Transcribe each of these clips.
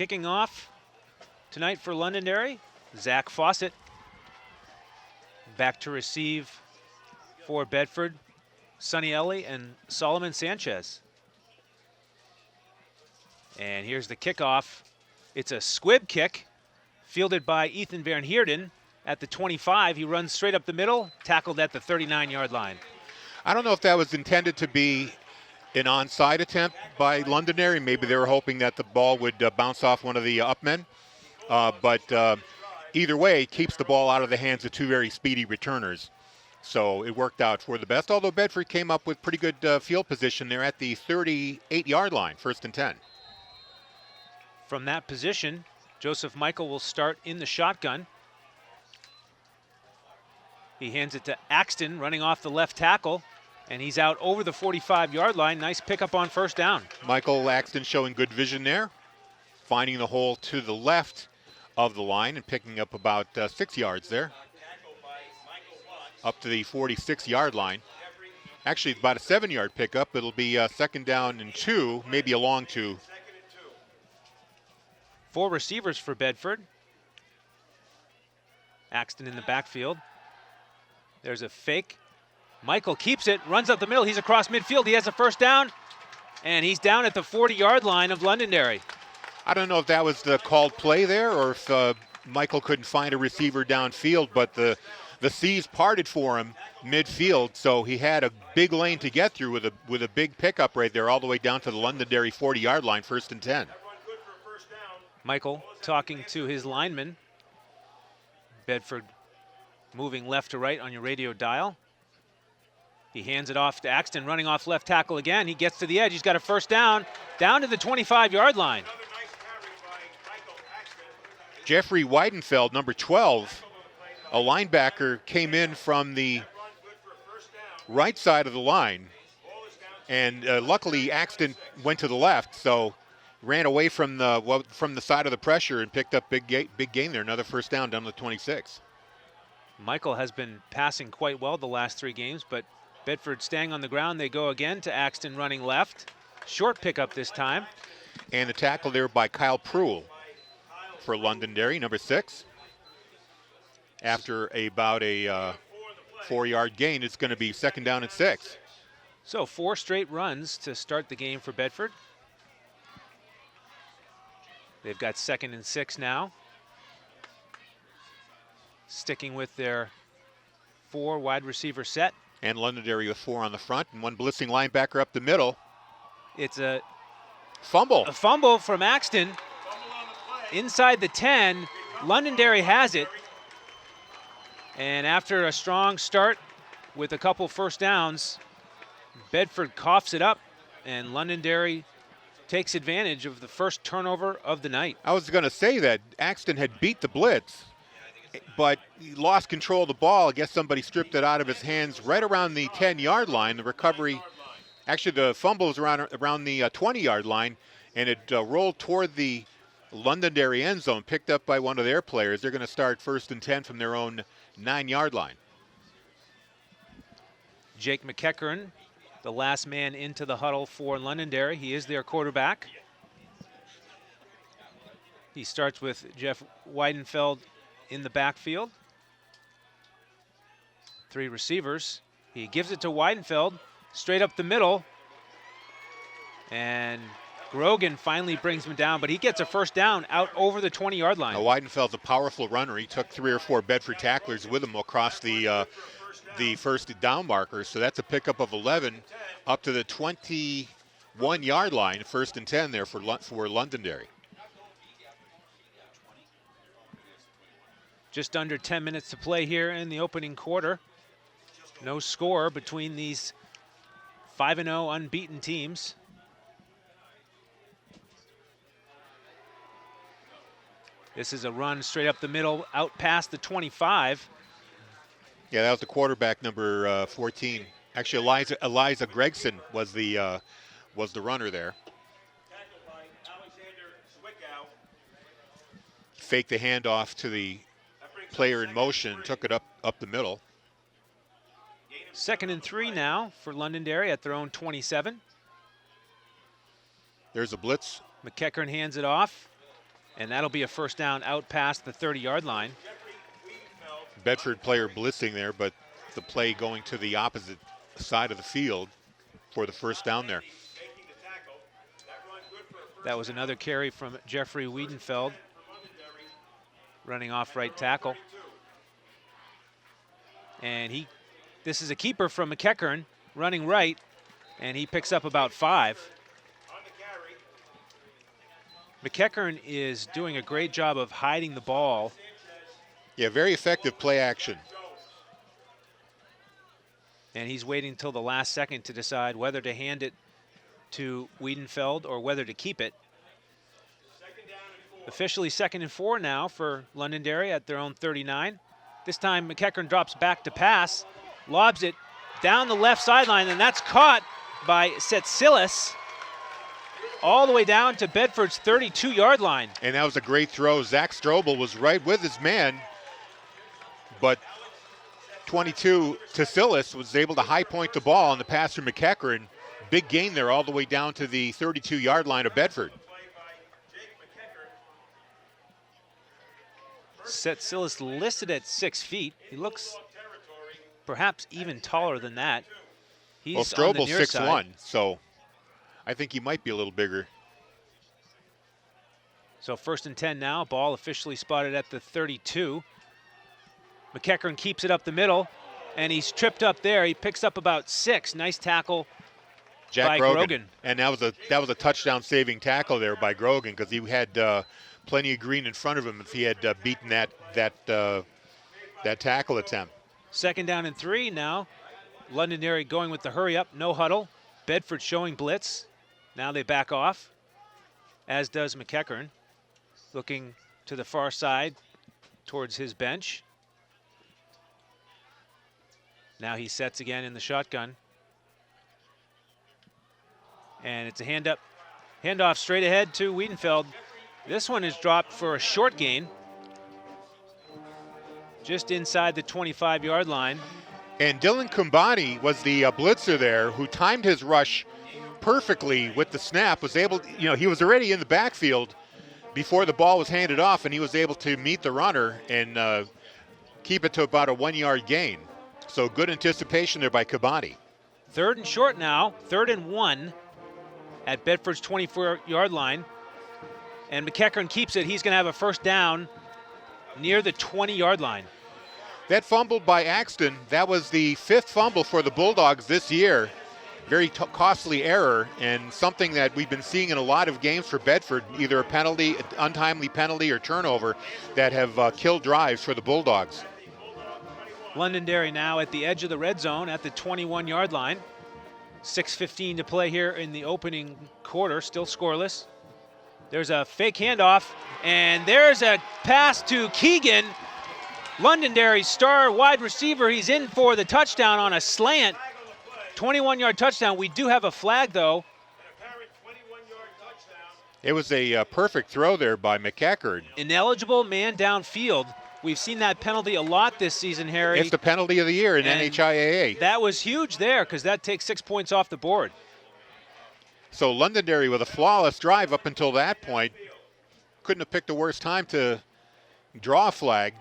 Kicking off tonight for Londonderry, Zach Fawcett. Back to receive for Bedford, Sonny Ellie and Solomon Sanchez. And here's the kickoff. It's a squib kick fielded by Ethan Van Heerden at the 25. He runs straight up the middle, tackled at the 39-yard line. I don't know if that was intended to be an onside attempt by Londonderry. Maybe they were hoping that the ball would bounce off one of the upmen. But either way, it keeps the ball out of the hands of two very speedy returners. So it worked out for the best, although Bedford came up with pretty good field position there at the 38-yard line, 1st and 10. From that position, Joseph Michael will start in the shotgun. He hands it to Axton, running off the left tackle, and he's out over the 45-yard line. Nice pickup on 1st down. Michael Axton showing good vision there, finding the hole to the left of the line and picking up about 6 yards there, up to the 46-yard line. Actually, about a 7-yard pickup. It'll be 2nd down and 2, maybe a long 2. 4 receivers for Bedford. Axton in the backfield. There's a fake. Michael keeps it, runs up the middle. He's across midfield. He has a 1st down, and he's down at the 40-yard line of Londonderry. I don't know if that was the called play there or if Michael couldn't find a receiver downfield, but the C's parted for him midfield, so he had a big lane to get through with a big pickup right there all the way down to the Londonderry 40-yard line, 1st and 10. Michael talking to his lineman. Bedford moving left to right on your radio dial. He hands it off to Axton, running off left tackle again. He gets to the edge. He's got a 1st down to the 25-yard line. Jeffrey Weidenfeld, number 12, a linebacker, came in from the right side of the line. And luckily, Axton went to the left, so ran away from the side of the pressure and picked up big gain there. Another 1st down to the 26. Michael has been passing quite well the last 3 games, but Bedford staying on the ground. They go again to Axton running left. Short pickup this time. And the tackle there by Kyle Pruill for Londonderry, number 6. After about a 4-yard gain, it's going to be 2nd down and 6. So 4 straight runs to start the game for Bedford. They've got 2nd and 6 now. Sticking with their 4 wide receiver set. And Londonderry with 4 on the front and 1 blitzing linebacker up the middle. It's a fumble. A fumble from Axton. Inside the 10, Londonderry has it. And after a strong start with a couple 1st downs, Bedford coughs it up, and Londonderry takes advantage of the first turnover of the night. I was going to say that Axton had beat the blitz, but he lost control of the ball. I guess somebody stripped it out of his hands right around the 10-yard line. The recovery, actually the fumble was around the 20-yard line, and it rolled toward the Londonderry end zone, picked up by one of their players. They're going to start 1st and 10 from their own 9-yard line. Jake McEachern, the last man into the huddle for Londonderry. He is their quarterback. He starts with Jeff Weidenfeld in the backfield. 3 receivers. He gives it to Weidenfeld, straight up the middle. And Grogan finally brings him down, but he gets a 1st down out over the 20-yard line. Now, Weidenfeld's a powerful runner. He took 3 or 4 Bedford tacklers with him across the 1st down marker. So that's a pickup of 11 up to the 21-yard line, 1st and 10 there for Londonderry. Just under 10 minutes to play here in the opening quarter. No score between these 5-0 unbeaten teams. This is a run straight up the middle, out past the 25. Yeah, that was the quarterback, number 14. Actually, Eliza Gregson was the runner there. Faked the handoff to the player in motion, took it up the middle. 2nd and 3 now for Londonderry at their own 27. There's a blitz. McEachern hands it off. And that'll be a first down out past the 30-yard line. Bedford player blitzing there, but the play going to the opposite side of the field for the first down there. That was another carry from Jeffrey Wiedenfeld, running off right tackle. And this is a keeper from McEachern, running right, and he picks up about 5. McEachern is doing a great job of hiding the ball. Yeah, very effective play action. And he's waiting until the last second to decide whether to hand it to Wiedenfeld or whether to keep it. Officially 2nd and 4 now for Londonderry at their own 39. This time McEachern drops back to pass, lobs it down the left sideline, and that's caught by Setsilis all the way down to Bedford's 32-yard line. And that was a great throw. Zach Strobel was right with his man, but 22, Setsilis was able to high point the ball on the pass from McEachern. Big gain there all the way down to the 32-yard line of Bedford. Setsilis listed at 6 feet. He looks perhaps even taller than that. He's well, Strobel's 6'1", so I think he might be a little bigger. So 1st and 10 now. Ball officially spotted at the 32. McEachern keeps it up the middle, and he's tripped up there. He picks up about 6. Nice tackle by Grogan. And that was a touchdown saving tackle there by Grogan, because he had plenty of green in front of him if he had beaten that tackle attempt. 2nd down and 3 now. Londonderry going with the hurry up, no huddle. Bedford showing blitz. Now they back off, as does McEachern, looking to the far side towards his bench. Now he sets again in the shotgun. And it's a handoff straight ahead to Wiedenfeld. This one is dropped for a short gain, just inside the 25-yard line. And Dylan Kumbani was the blitzer there, who timed his rush perfectly with the snap, was able, he was already in the backfield before the ball was handed off, and he was able to meet the runner and keep it to about a 1-yard gain. So good anticipation there by Kumbani. 3rd and short now, 3rd and 1 at Bedford's 24-yard line. And McEachern keeps it. He's going to have a first down near the 20-yard line. That fumble by Axton, that was the 5th fumble for the Bulldogs this year. Very costly error, and something that we've been seeing in a lot of games for Bedford, either a penalty, an untimely penalty or turnover, that have killed drives for the Bulldogs. Londonderry now at the edge of the red zone at the 21-yard line. 6:15 to play here in the opening quarter, still scoreless. There's a fake handoff, and there's a pass to Keegan. Londonderry's star wide receiver. He's in for the touchdown on a slant. 21-yard touchdown. We do have a flag, though. It was a perfect throw there by McEachern. Ineligible man downfield. We've seen that penalty a lot this season, Harry. It's the penalty of the year in NHIAA. That was huge there, because that takes 6 points off the board. So Londonderry with a flawless drive up until that point. Couldn't have picked a worse time to draw a flag.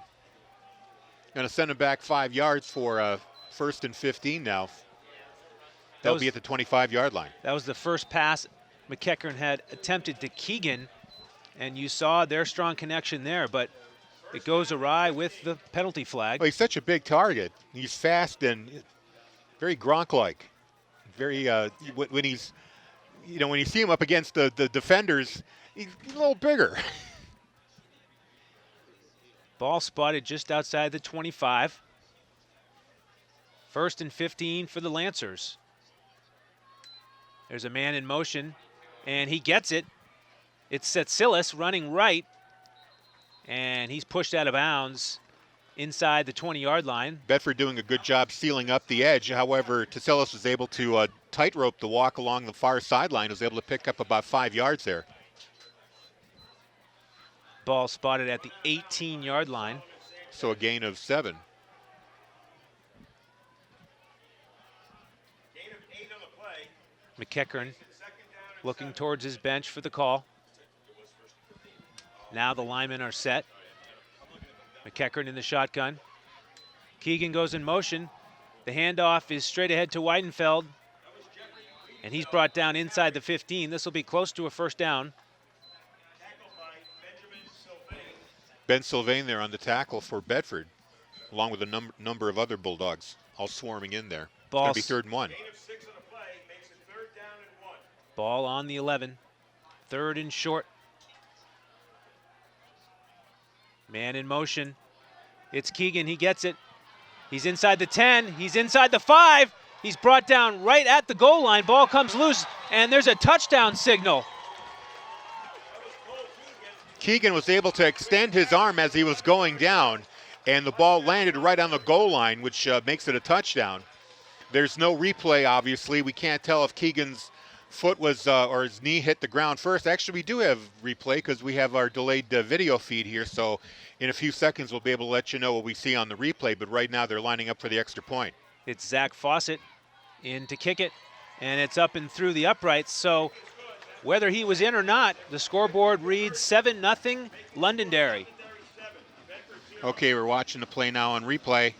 Going to send him back 5 yards for 1st and 15 now. They'll be at the 25-yard line. That was the first pass McEachern had attempted to Keegan, and you saw their strong connection there, but it goes awry with the penalty flag. Well, he's such a big target. He's fast and very Gronk-like. Very when he's, when you see him up against the defenders, he's a little bigger. Ball spotted just outside the 25. 1st and 15 for the Lancers. There's a man in motion, and he gets it. It's Setsilis running right, and he's pushed out of bounds inside the 20-yard line. Bedford doing a good job sealing up the edge. However, Setsilis was able to tightrope the walk along the far sideline, was able to pick up about 5 yards there. Ball spotted at the 18-yard line. So a gain of 7. McEachern looking towards his bench for the call. Now the linemen are set. McEachern in the shotgun. Keegan goes in motion. The handoff is straight ahead to Weidenfeld. And he's brought down inside the 15. This will be close to a first down. Ben Sylvain there on the tackle for Bedford, along with a number of other Bulldogs, all swarming in there. It's going to be 3rd and 1. Ball on the 11. 3rd and short. Man in motion. It's Keegan. He gets it. He's inside the 10. He's inside the 5. He's brought down right at the goal line. Ball comes loose, and there's a touchdown signal. Keegan was able to extend his arm as he was going down, and the ball landed right on the goal line, which makes it a touchdown. There's no replay, obviously. We can't tell if Keegan's foot was or his knee hit the ground first. Actually, we do have replay because we have our delayed video feed here, so in a few seconds we'll be able to let you know what we see on the replay, but right now they're lining up for the extra point. It's Zach Fawcett in to kick it, and it's up and through the uprights, so whether he was in or not, the scoreboard reads 7-0 Londonderry. Okay, we're watching the play now on replay.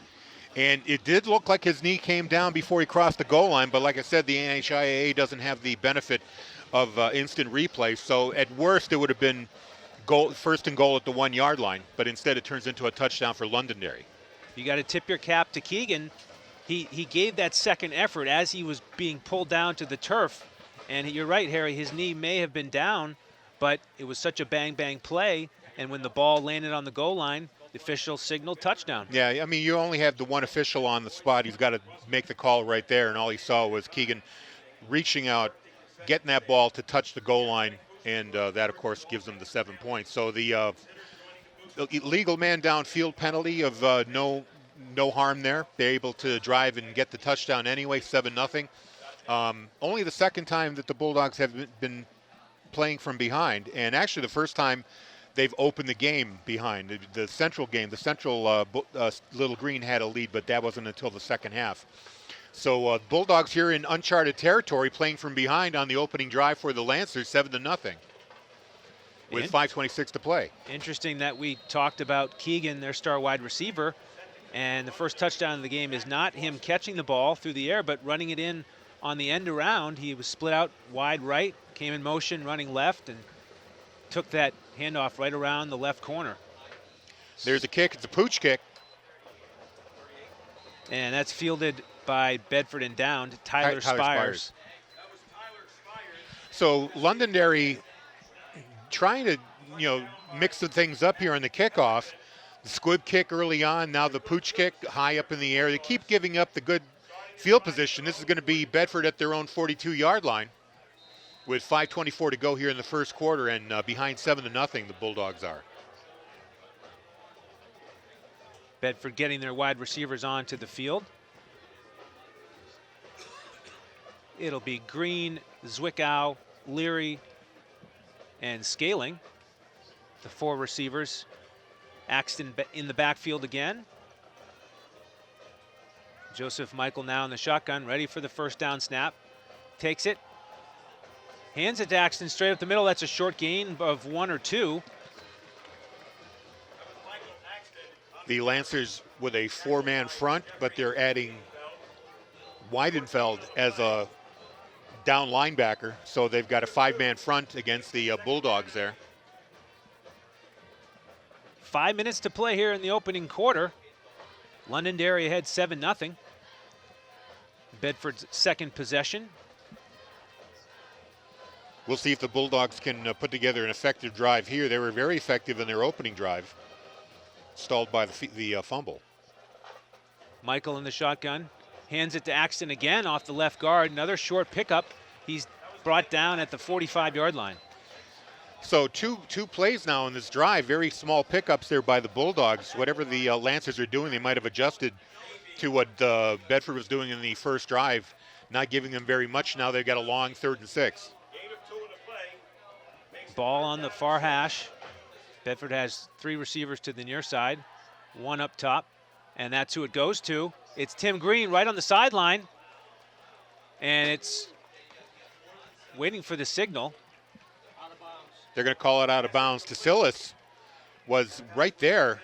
And it did look like his knee came down before he crossed the goal line, but like I said, the NHIAA doesn't have the benefit of instant replay. So at worst, it would have been first and goal at the 1 yard line, but instead it turns into a touchdown for Londonderry. You got to tip your cap to Keegan. He gave that second effort as he was being pulled down to the turf. And you're right, Harry, his knee may have been down, but it was such a bang-bang play. And when the ball landed on the goal line, the official signaled touchdown. Yeah, I mean, you only have the one official on the spot. He's got to make the call right there, and all he saw was Keegan reaching out, getting that ball to touch the goal line, and that, of course, gives them the 7 points. So the illegal man downfield penalty of no harm there. They're able to drive and get the touchdown anyway, 7-0. Only the second time that the Bulldogs have been playing from behind, and actually the first time they've opened the game behind. The Central game, the Central Little Green had a lead, but that wasn't until the second half. So Bulldogs here in uncharted territory, playing from behind on the opening drive for the Lancers, 7-0, with 5:26 to play. Interesting that we talked about Keegan, their star wide receiver, and the first touchdown of the game is not him catching the ball through the air, but running it in on the end around. He was split out wide right, came in motion, running left, and took that handoff right around the left corner. There's a kick. It's a pooch kick. And that's fielded by Bedford and down to Tyler Spires. So Londonderry trying to, mix the things up here on the kickoff. The squib kick early on, now the pooch kick high up in the air. They keep giving up the good field position. This is going to be Bedford at their own 42-yard line with 5:24 to go here in the first quarter, and behind 7-0 the Bulldogs are. Bedford getting their wide receivers onto the field. It'll be Green, Zwickau, Leary, and Scaling, the 4 receivers. Axton in the backfield again. Joseph Michael now in the shotgun, ready for the first down snap. Takes it. Hands it to Axton straight up the middle. That's a short gain of 1 or 2. The Lancers with a 4-man front, but they're adding Weidenfeld as a down linebacker. So they've got a 5-man front against the Bulldogs there. 5 minutes to play here in the opening quarter. Londonderry ahead 7-0. Bedford's second possession. We'll see if the Bulldogs can put together an effective drive here. They were very effective in their opening drive, stalled by the fumble. Michael in the shotgun, hands it to Axton again off the left guard. Another short pickup. He's brought down at the 45-yard line. So two plays now in this drive, very small pickups there by the Bulldogs. Whatever the Lancers are doing, they might have adjusted to what Bedford was doing in the first drive, not giving them very much. Now they've got a long 3rd and 6. Ball on the far hash. Bedford has 3 receivers to the near side, 1 up top, and that's who it goes to. It's Tim Green right on the sideline, and it's waiting for the signal. They're going to call it out of bounds to Silas. was right there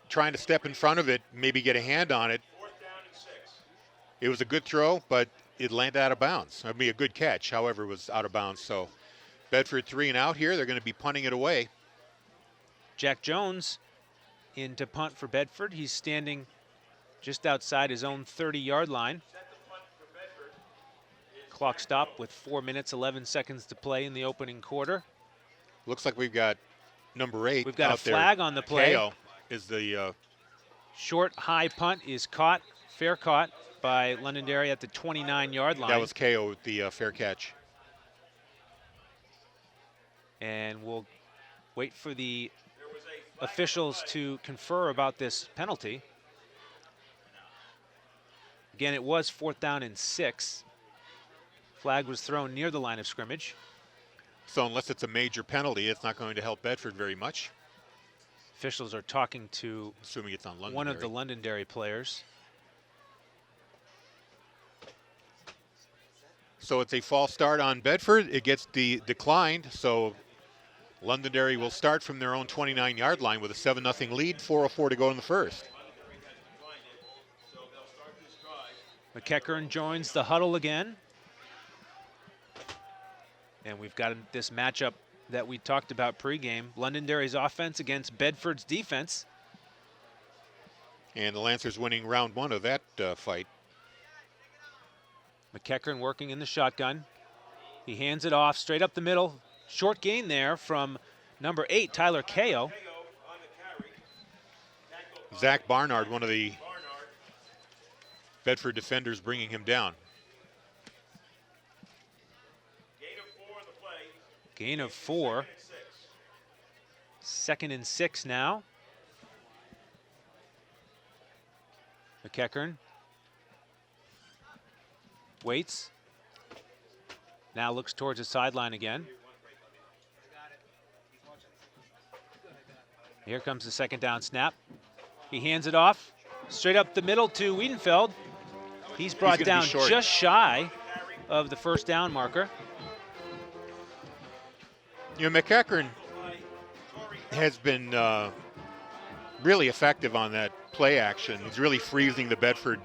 trying to step in front of it, maybe get a hand on it. It was a good throw, but it landed out of bounds. I mean, a good catch, however, it was out of bounds. So Bedford 3 and out here. They're going to be punting it away. Jack Jones in to punt for Bedford. He's standing just outside his own 30-yard line. Clock stop with 4 minutes, 11 seconds to play in the opening quarter. Looks like we've got number 8 We've got out a flag there. on the play. KO is the short high punt is caught, fair caught by Londonderry at the 29-yard line. that was KO with the fair catch. And we'll wait for the officials to confer about this penalty. Again, it was 4th down and 6. Flag was thrown near the line of scrimmage. So unless it's a major penalty, it's not going to help Bedford very much. Officials are talking to Assuming it's on Londonderry. one of the Londonderry players. So it's a false start on Bedford. It gets declined. So Londonderry will start from their own 29-yard line with a 7-0 lead, 4:04 to go in the first. McEachern joins the huddle again. And we've got this matchup that we talked about pregame. Londonderry's offense against Bedford's defense. And the Lancers winning round 1 of that fight. McEachern working in the shotgun. He hands it off straight up the middle. Short gain there from number 8, Tyler KO. Zach Barnard, one of the Bedford defenders, bringing him down. Gain of 4. 2nd and 6 now. McEachern waits. Now looks towards the sideline again. Here comes the 2nd down snap. He hands it off straight up the middle to Wiedenfeld. He's brought down just shy of the 1st down marker. You know, McEachern has been really effective on that play action. He's really freezing the Bedford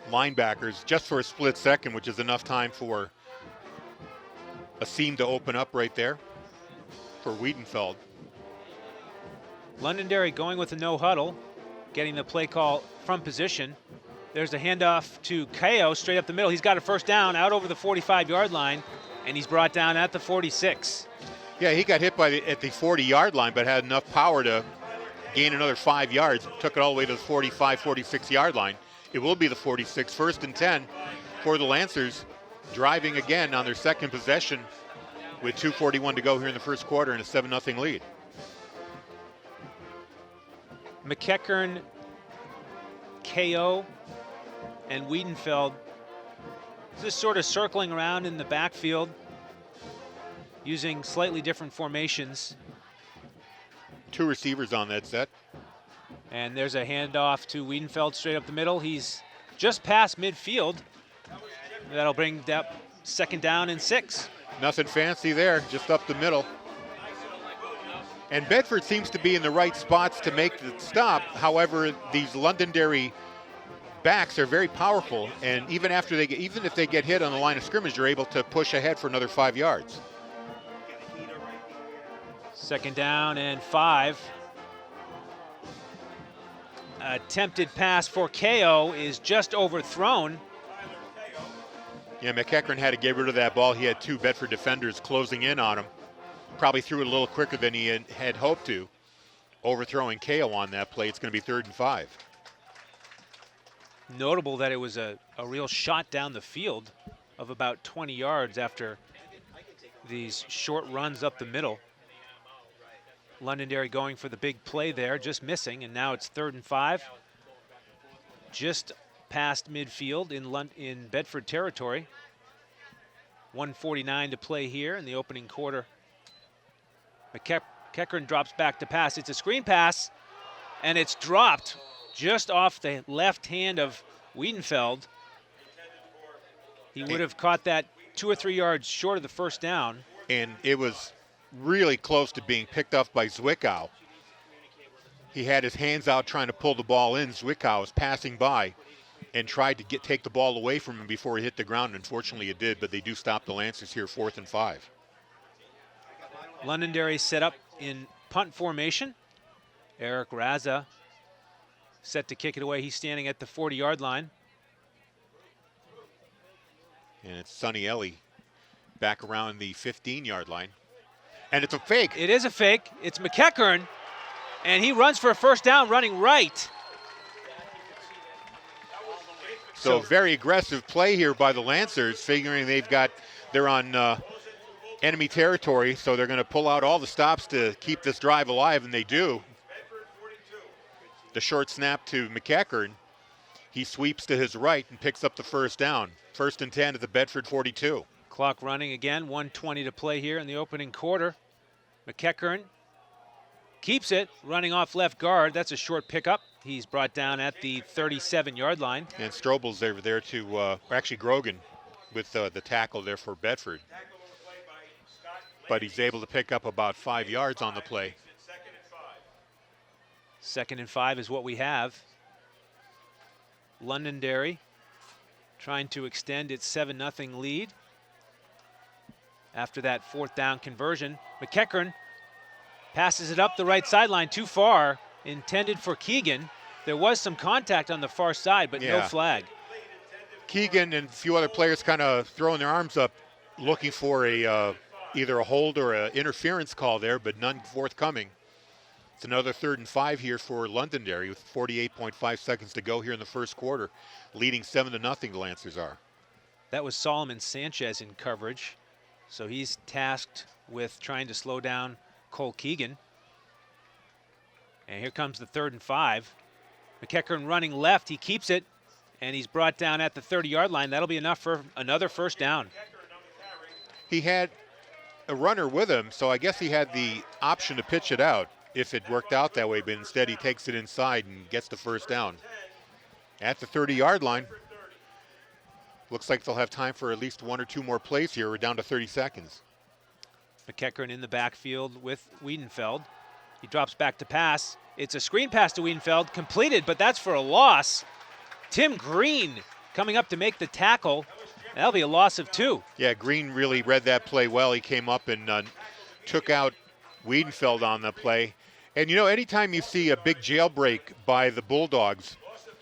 linebackers just for a split second, which is enough time for a seam to open up right there for Wiedenfeld. Londonderry going with a no huddle, getting the play call from position. There's a handoff to KO straight up the middle. He's got a 1st down out over the 45-yard line, and he's brought down at the 46. Yeah, he got hit at the 40-yard line, but had enough power to gain another 5 yards. Took it all the way to the 45, 46-yard line. It will be the 46, 1st and 10 for the Lancers, driving again on their 2nd possession with 2:41 to go here in the first quarter and a 7-0 lead. McEachern, KO, and Wiedenfeld just sort of circling around in the backfield, using slightly different formations. 2 receivers on that set. And there's a handoff to Wiedenfeld straight up the middle. He's just past midfield. That'll bring that 2nd down and 6. Nothing fancy there, just up the middle. And Bedford seems to be in the right spots to make the stop. However, these Londonderry backs are very powerful, and even if they get hit on the line of scrimmage, they're able to push ahead for another 5 yards. 2nd down and 5. Attempted pass for KO is just overthrown. Yeah, McEachern had to get rid of that ball. He had 2 Bedford defenders closing in on him. Probably threw it a little quicker than he had hoped to. Overthrowing KO on that play. It's going to be 3rd and 5. Notable that it was a real shot down the field of about 20 yards after these short runs up the middle. Londonderry going for the big play there, just missing, and now it's 3rd and 5. Just past midfield in Bedford territory. 1:49 to play here in the opening quarter. McEachern drops back to pass. It's a screen pass, and it's dropped just off the left hand of Wiedenfeld. He would have caught that 2 or 3 yards short of the 1st down. And it was really close to being picked up by Zwickau. he had his hands out trying to pull the ball in. Zwickau was passing by and tried to take the ball away from him before he hit the ground. Unfortunately, it did, but they do stop the Lancers here, 4th and 5. Londonderry set up in punt formation. Eric Raza set to kick it away. He's standing at the 40-yard line. And it's Sonny Ellie back around the 15-yard line. And it's a fake. It is a fake. It's McEachern, and he runs for a first down running right. So very aggressive play here by the Lancers, figuring they're on enemy territory, so they're going to pull out all the stops to keep this drive alive, and they do. The short snap to McEachern. He sweeps to his right and picks up the first down. 1st and 10 at the Bedford 42. Clock running again, 1:20 to play here in the opening quarter. McEachern keeps it, running off left guard. That's a short pickup. He's brought down at the 37-yard line. And Strobel's over there to, actually Grogan with the tackle there for Bedford. But he's able to pick up about 5 yards on the play. 2nd and 5 is what we have. Londonderry trying to extend its 7-0 lead. After that 4th down conversion, McEachern passes it up the right sideline too far, intended for Keegan. There was some contact on the far side, but no flag. Keegan and a few other players kind of throwing their arms up, looking for either a hold or an interference call there, but none forthcoming. It's another 3rd and 5 here for Londonderry with 48.5 seconds to go here in the first quarter, leading 7-0. The Lancers are. That was Solomon Sanchez in coverage, so he's tasked with trying to slow down Cole Keegan. And here comes the 3rd and 5. McEachern running left, he keeps it, and he's brought down at the 30-yard line. That'll be enough for another first down. He had a runner with him, so I guess he had the option to pitch it out if it worked out that way, but instead he takes it inside and gets the first down. At the 30-yard line, looks like they'll have time for at least 1 or 2 more plays here. We're down to 30 seconds. McEachern in the backfield with Wiedenfeld. He drops back to pass. It's a screen pass to Wiedenfeld, completed, but that's for a loss. Tim Green coming up to make the tackle. That'll be a loss of 2. Yeah, Green really read that play well. He came up and took out Wiedenfeld on the play. And, you know, anytime you see a big jailbreak by the Bulldogs,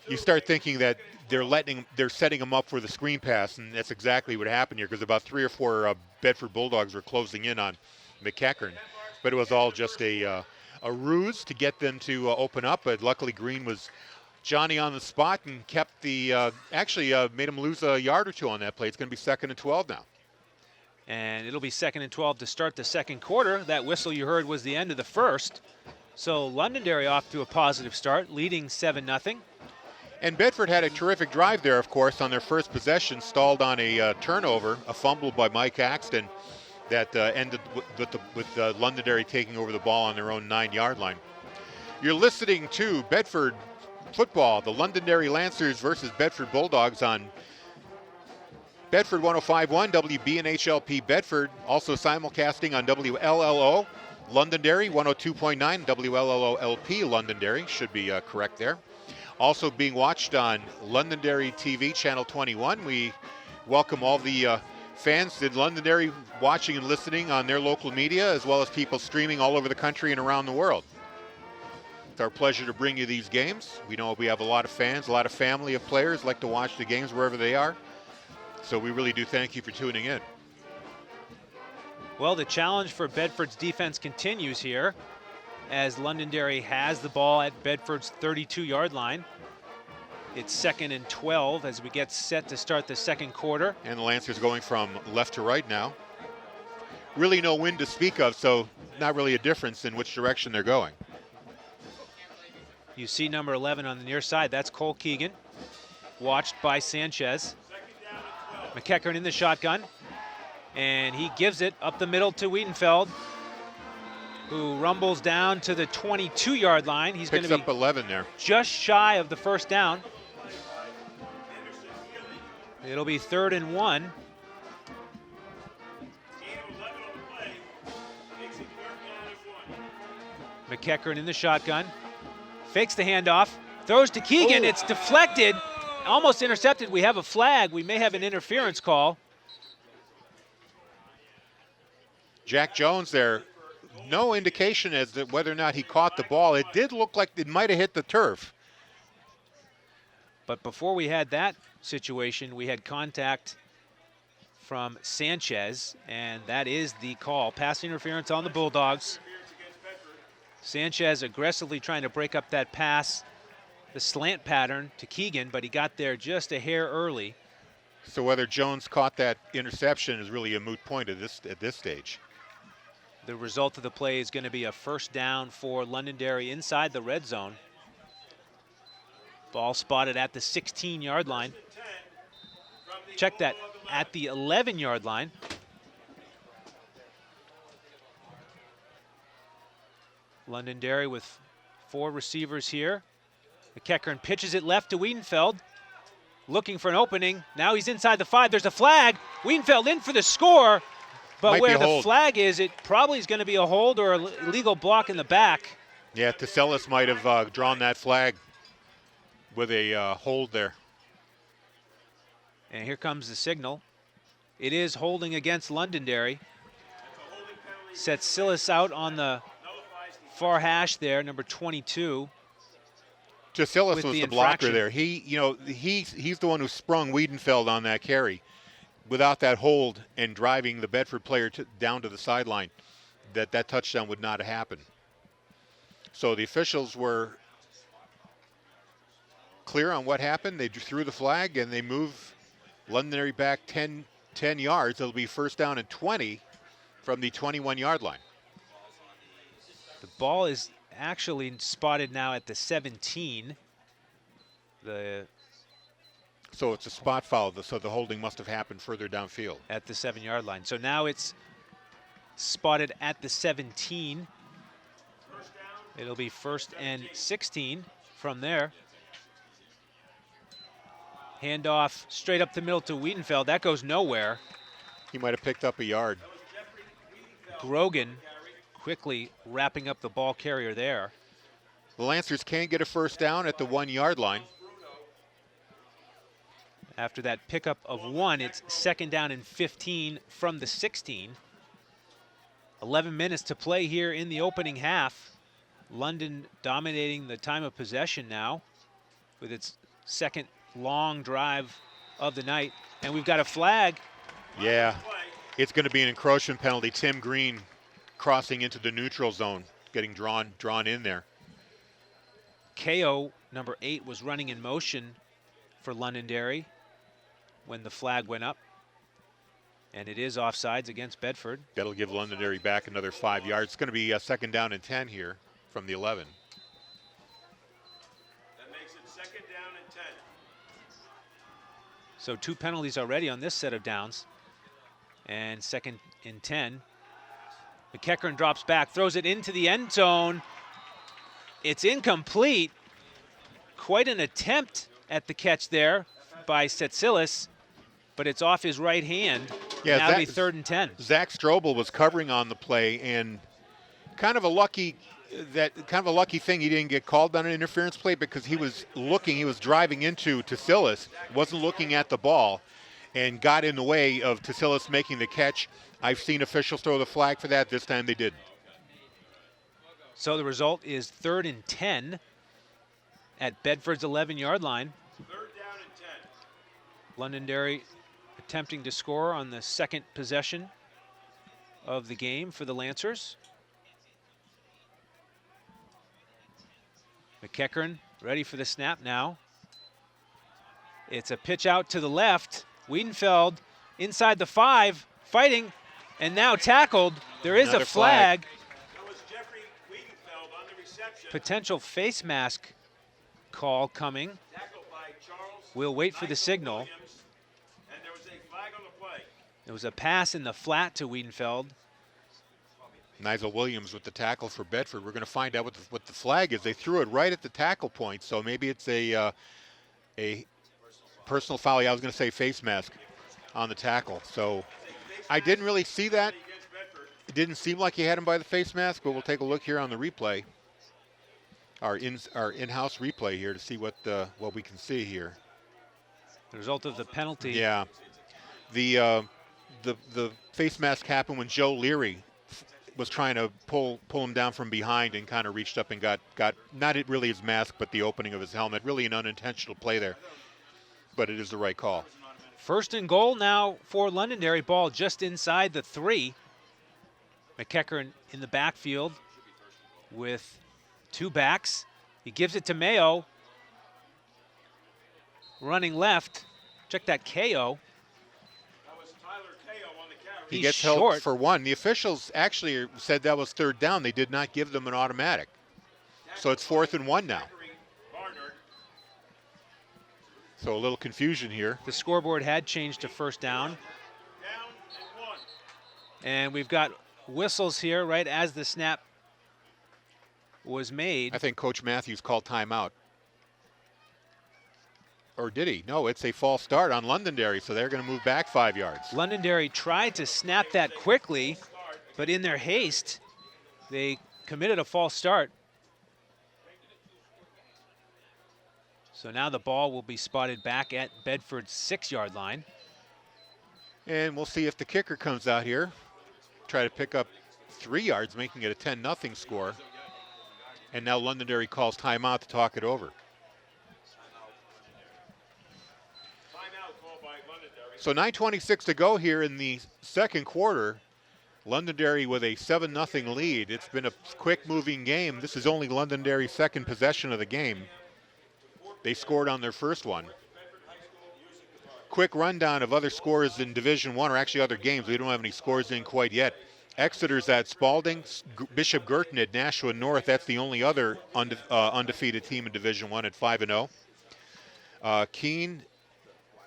you start thinking that they're setting them up for the screen pass, and that's exactly what happened here, because about 3 or 4 Bedford Bulldogs were closing in on McEachern. But it was all just a ruse to get them to open up, but luckily Green was Johnny on the spot and kept the, made him lose a yard or 2 on that play. It's going to be 2nd and 12 now. And it'll be 2nd and 12 to start the second quarter. That whistle you heard was the end of the first. So Londonderry off to a positive start, leading 7-0. And Bedford had a terrific drive there, of course, on their first possession, stalled on a turnover, a fumble by Mike Axton that ended with Londonderry taking over the ball on their own 9-yard line. You're listening to Bedford football, the Londonderry Lancers versus Bedford Bulldogs on Bedford 105.1, WBNHLP Bedford, also simulcasting on WLLO Londonderry 102.9, WLLO LP Londonderry, should be correct there. Also being watched on Londonderry TV, Channel 21. We welcome all the fans in Londonderry watching and listening on their local media, as well as people streaming all over the country and around the world. It's our pleasure to bring you these games. We know we have a lot of fans, a lot of family of players like to watch the games wherever they are. So we really do thank you for tuning in. Well, the challenge for Bedford's defense continues here as Londonderry has the ball at Bedford's 32-yard line. It's 2nd and 12 as we get set to start the second quarter. And the Lancers going from left to right now. Really no wind to speak of, so not really a difference in which direction they're going. You see number 11 on the near side. That's Cole Keegan, watched by Sanchez. McEachern in the shotgun, and he gives it up the middle to Wiedenfeld, who rumbles down to the 22-yard line. He's going to be up 11 there, just shy of the first down. It'll be 3rd and 1. McEachern in the shotgun. Fakes the handoff, throws to Keegan. Oh. It's deflected, almost intercepted. We have a flag. We may have an interference call. Jack Jones there, no indication as to whether or not he caught the ball. It did look like it might have hit the turf. But before we had that situation, we had contact from Sanchez, and that is the call. Pass interference on the Bulldogs. Sanchez aggressively trying to break up that pass, the slant pattern to Keegan, but he got there just a hair early. So whether Jones caught that interception is really a moot point at this stage. The result of the play is going to be a first down for Londonderry inside the red zone. Ball spotted at the 16-yard line. Check that, at the 11-yard line. Londonderry with 4 receivers here. McEachern pitches it left to Wiedenfeld, looking for an opening. Now he's inside the 5. There's a flag. Wiedenfeld in for the score, but Might where the flag is, it probably is going to be a hold or an illegal block in the back. Yeah, Tasselis might have drawn that flag with a hold there. And here comes the signal. It is holding against Londonderry. Sets Silas out on the far hash there, number 22. Tasselis was the blocker there. He's the one who sprung Wiedenfeld on that carry. Without that hold and driving the Bedford player down to the sideline, that touchdown would not have happened. So the officials were clear on what happened. They threw the flag and they move Londonderry back 10 yards. It'll be first down and 20 from the 21-yard line. The ball is actually spotted now at the 17. So it's a spot foul, so the holding must have happened further downfield. At the 7-yard line. So now it's spotted at the 17. It'll be first and 16 from there. Handoff straight up the middle to Wiedenfeld. That goes nowhere. He might have picked up a yard. Grogan quickly wrapping up the ball carrier there. The Lancers can get a first down at the 1-yard line. After that pickup of 1, it's second down and 15 from the 16. 11 minutes to play here in the opening half. London dominating the time of possession now with its second long drive of the night. And we've got a flag. Yeah, it's going to be an encroachment penalty. Tim Green crossing into the neutral zone, getting drawn in there. KO, number 8, was running in motion for Londonderry when the flag went up. And it is offsides against Bedford. That'll give Londonderry back another 5 yards. It's going to be a second down and 10 here from the 11. That makes it second down and 10. So 2 penalties already on this set of downs. And second and 10. McEachern drops back, throws it into the end zone. It's incomplete. Quite an attempt at the catch there by Setsilis, but it's off his right hand. Yeah, now it'll be third and 10. Zach Strobel was covering on the play, and kind of a lucky thing he didn't get called on an interference play, because he was driving into Tasselis, wasn't looking at the ball, and got in the way of Tasselis making the catch. I've seen officials throw the flag for that. This time they didn't. So the result is third and 10 at Bedford's 11-yard line. Third down and 10. Londonderry attempting to score on the second possession of the game for the Lancers. McEachern ready for the snap now. It's a pitch out to the left. Wiedenfeld inside the 5, fighting, and now tackled. There is Another a flag. That was Jeffrey Wiedenfeld on the reception. Potential face mask call coming. Tackled by Charles. We'll wait for the signal. Williams, and there was a flag on the play. There was a pass in the flat to Wiedenfeld. Nigel Williams with the tackle for Bedford. We're going to find out what the flag is. They threw it right at the tackle point, so maybe it's a personal foul. Yeah, I was going to say face mask on the tackle. So I didn't really see that. It didn't seem like he had him by the face mask, but we'll take a look here on the replay. our in-house replay here to see what we can see here. The result of the penalty. Yeah, the face mask happened when Joe Leary was trying to pull him down from behind and kind of reached up and got not really his mask, but the opening of his helmet. Really an unintentional play there, but it is the right call. First and goal now for Londonderry. Ball just inside the 3. McEachern in the backfield with 2 backs. He gives it to Mayo. Running left. Check that KO. He He's gets short. held for 1. The officials actually said that was 3rd down. They did not give them an automatic. So it's 4th and 1 now. So a little confusion here. The scoreboard had changed to first down. And we've got whistles here right as the snap was made. I think Coach Matthews called timeout. Or did he? No, it's a false start on Londonderry, so they're going to move back 5 yards. Londonderry tried to snap that quickly, but in their haste, they committed a false start. So now the ball will be spotted back at Bedford's 6-yard line. And we'll see if the kicker comes out here. Try to pick up 3 yards, making it a 10-0 score. And now Londonderry calls timeout to talk it over. So 9:26 to go here in the second quarter. Londonderry with a 7-0 lead. It's been a quick moving game. This is only Londonderry's second possession of the game. They scored on their first one. Quick rundown of other scores in Division I, or actually other games. We don't have any scores in quite yet. Exeter's at Spalding, Bishop Girton at Nashua North. That's the only other undefeated team in Division I at 5-0. Keene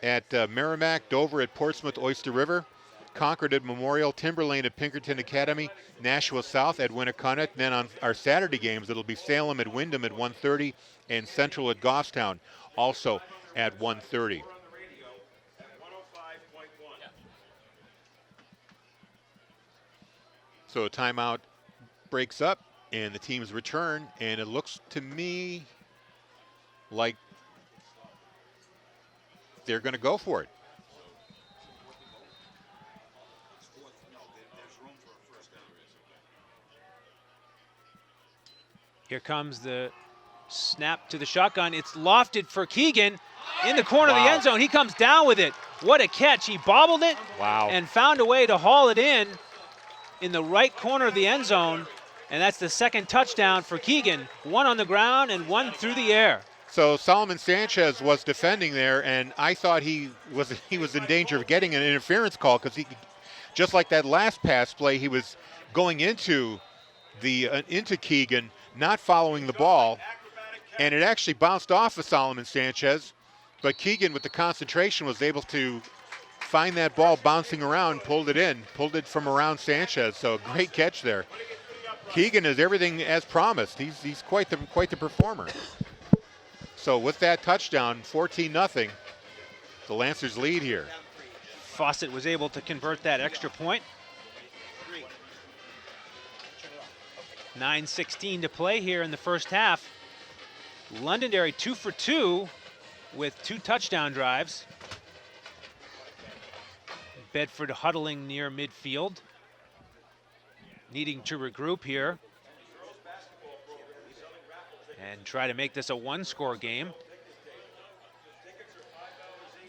at Merrimack, Dover at Portsmouth Oyster River, Concord at Memorial, Timberlane at Pinkerton Academy, Nashua South at Winnicott. Then on our Saturday games, it'll be Salem at Wyndham at 1:30 and Central at Goffstown also at 1:30. So a timeout breaks up and the teams return, and it looks to me like they're going to go for it. Here comes the snap to the shotgun. It's lofted for Keegan in the corner of the end zone. He comes down with it. What a catch. He bobbled it and found a way to haul it in the right corner of the end zone. And that's the second touchdown for Keegan. 1 on the ground and 1 through the air. So Solomon Sanchez was defending there, and I thought he was in danger of getting an interference call because he, just like that last pass play, he was going into Keegan, not following the ball, and it actually bounced off of Solomon Sanchez, but Keegan, with the concentration, was able to find that ball bouncing around, pulled it from around Sanchez. So great catch there. Keegan is everything as promised. He's quite the performer. So with that touchdown, 14-0, the Lancers lead here. Fawcett was able to convert that extra point. 9:16 to play here in the first half. Londonderry 2 for 2 with 2 touchdown drives. Bedford huddling near midfield, needing to regroup here and try to make this a 1-score game.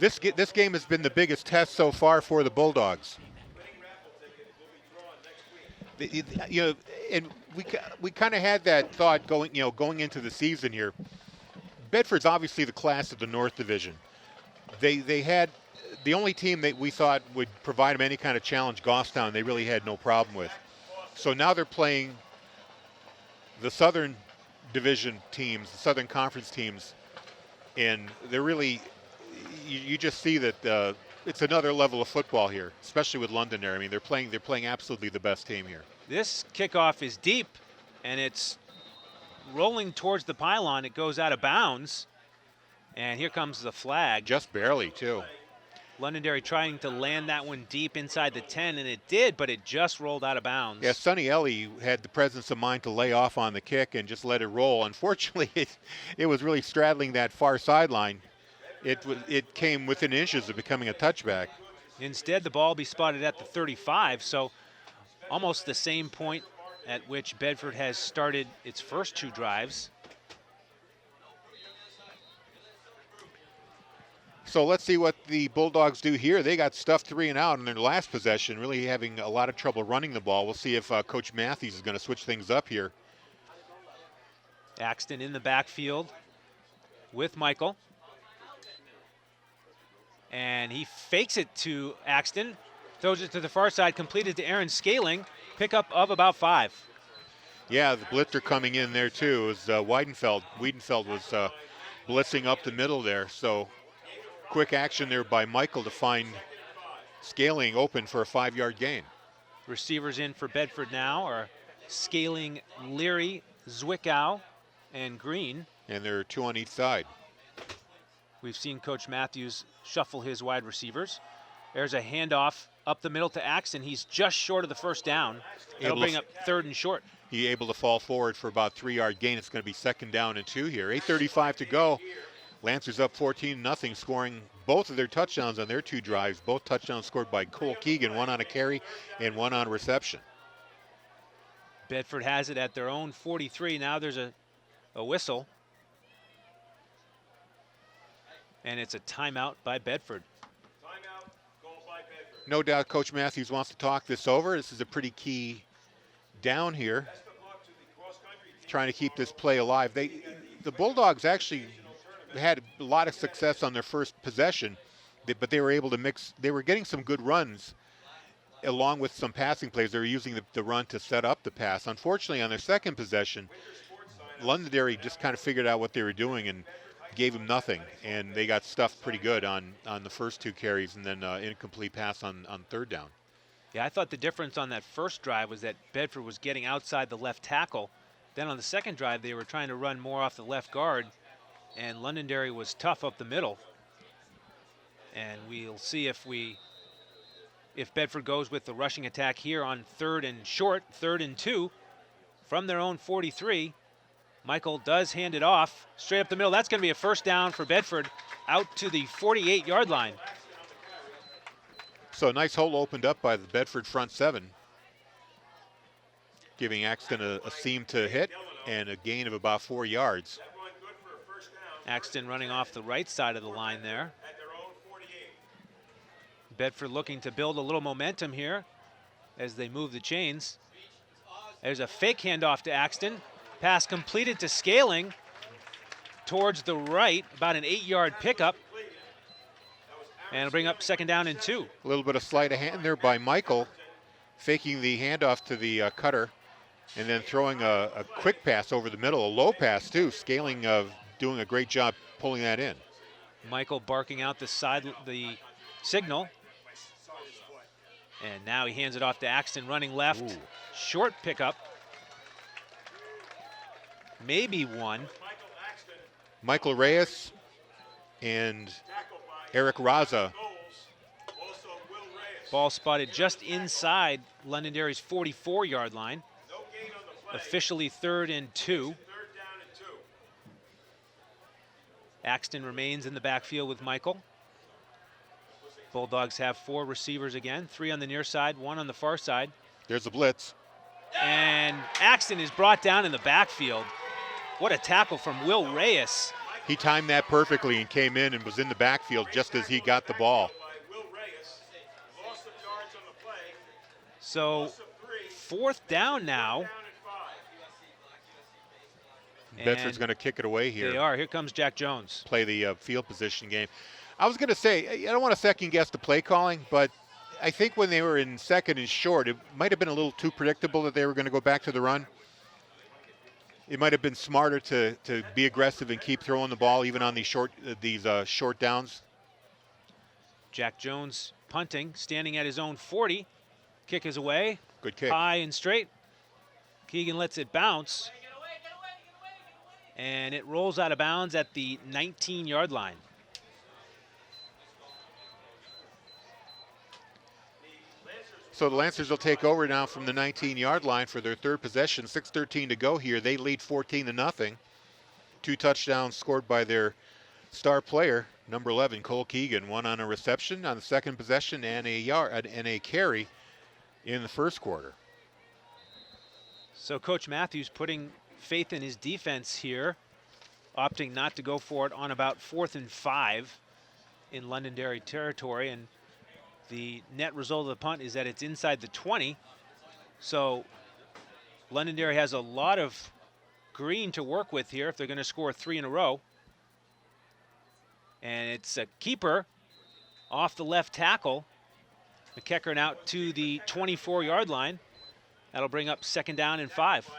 This game has been the biggest test so far for the Bulldogs. And we kind of had that thought going into the season here. Bedford's obviously the class of the North Division. They had the only team that we thought would provide them any kind of challenge, Goffstown, they really had no problem with. So now they're playing the Southern Division teams, the Southern Conference teams, and they're really, you just see that it's another level of football here, especially with Londonderry. I mean, they're playing absolutely the best team here. This kickoff is deep, and it's rolling towards the pylon. It goes out of bounds, and here comes the flag. Just barely, too. Londonderry trying to land that one deep inside the 10, and it did, but it just rolled out of bounds. Yeah, Sonny Ellie had the presence of mind to lay off on the kick and just let it roll. Unfortunately, it was really straddling that far sideline. It came within inches of becoming a touchback. Instead, the ball be spotted at the 35, so almost the same point at which Bedford has started its first 2 drives. So let's see what the Bulldogs do here. They got stuffed 3 and out in their last possession, really having a lot of trouble running the ball. We'll see if Coach Matthews is going to switch things up here. Axton in the backfield with Michael. And he fakes it to Axton, throws it to the far side, completed to Aaron Scaling, pickup of about 5. Yeah, the blitzer coming in there too. It was Wiedenfeld. Wiedenfeld was blitzing up the middle there, so quick action there by Michael to find Scaling open for a 5-yard gain. Receivers in for Bedford now are Scaling, Leary, Zwickau, and Green. And there are 2 on each side. We've seen Coach Matthews shuffle his wide receivers. There's a handoff up the middle to Axton. He's just short of the first down. That'll bring up 3rd and short. He able to fall forward for about 3-yard gain. It's going to be 2nd down and 2 here. 8:35 to go. Lancers up 14-0, scoring both of their touchdowns on their 2 drives. Both touchdowns scored by Cole Keegan, 1 on a carry and 1 on reception. Bedford has it at their own 43. Now there's a whistle. And it's a timeout by Bedford. Timeout called by Bedford. No doubt Coach Matthews wants to talk this over. This is a pretty key down here, Best of luck to the cross-country team. trying to keep this play alive. The Bulldogs actually had a lot of success on their first possession, but they were able to mix. They were getting some good runs along with some passing plays. They were using the run to set up the pass. Unfortunately, on their second possession, Londonderry just kind of figured out what they were doing and gave them nothing, and they got stuffed pretty good on the first 2 carries, and then incomplete pass on 3rd down. Yeah, I thought the difference on that first drive was that Bedford was getting outside the left tackle. Then on the second drive, they were trying to run more off the left guard, and Londonderry was tough up the middle. And we'll see if Bedford goes with the rushing attack here on 3rd and short, 3rd and 2 from their own 43. Michael does hand it off straight up the middle. That's going to be a 1st down for Bedford out to the 48-yard line. So a nice hole opened up by the Bedford front 7, giving Axton a seam to hit and a gain of about 4 yards. That run good for a 1st down Axton running off the right side of the line there. at their own 48. Bedford looking to build a little momentum here as they move the chains. There's a fake handoff to Axton. Pass completed to Scaling towards the right, about an 8-yard pickup. And it'll bring up 2nd down and 2. A little bit of sleight of hand there by Michael, faking the handoff to the cutter, and then throwing a quick pass over the middle, a low pass too. Scaling doing a great job pulling that in. Michael barking out the signal. And now he hands it off to Axton, running left. Ooh. Short pickup. Maybe 1. Michael Reyes and Eric Raza. Ball spotted just inside Londonderry's 44-yard line. No gain on the play. Officially 3rd and 2. 3rd down and 2. Axton remains in the backfield with Michael. Bulldogs have 4 receivers again, 3 on the near side, 1 on the far side. There's a blitz. And Axton is brought down in the backfield. What a tackle from Will Reyes. He timed that perfectly and came in and was in the backfield just as he got the ball. By Will Reyes. Loss of yards on the play. So Loss of 3. 4th down now. Down and 5. Bedford's And going to kick it away here. They are. Here comes Jack Jones. Play the field position game. I was going to say, I don't want to second guess the play calling, but I think when they were in 2nd and short, it might have been a little too predictable that they were going to go back to the run. It might have been smarter to be aggressive and keep throwing the ball even on these short downs. Jack Jones punting, standing at his own 40. Kick is away. Good kick. High and straight. Keegan lets it bounce. And it rolls out of bounds at the 19-yard line. So the Lancers will take over now from the 19-yard line for their third possession. 6:13 to go here. They lead 14-0. 2 touchdowns scored by their star player, number 11, Cole Keegan. 1 on a reception on the second possession and a carry in the first quarter. So Coach Matthews putting faith in his defense here, opting not to go for it on about 4th and 5 in Londonderry territory. And the net result of the punt is that it's inside the 20. So Londonderry has a lot of green to work with here if they're going to score 3 in a row. And it's a keeper off the left tackle. McEachern out to the 24-yard line. That'll bring up 2nd down and 5.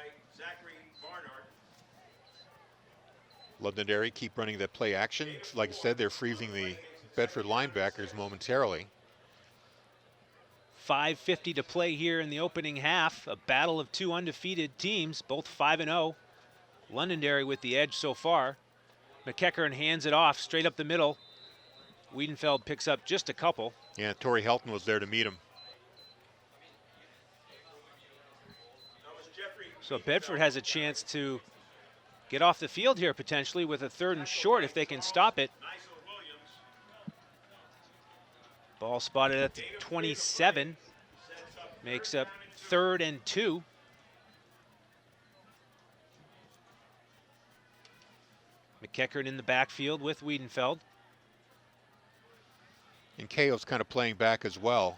Londonderry keep running that play action. Like I said, they're freezing the Bedford linebackers momentarily. 5:50 to play here in the opening half. A battle of 2 undefeated teams, both 5-0. Londonderry with the edge so far. McEachern hands it off straight up the middle. Wiedenfeld picks up just a couple. Yeah, Torrey Helton was there to meet him. So Bedford has a chance to get off the field here potentially with a 3rd and short if they can stop it. Ball spotted at the 27. Makes up 3rd and 2. McEachern in the backfield with Wiedenfeld. And Keogh's kind of playing back as well.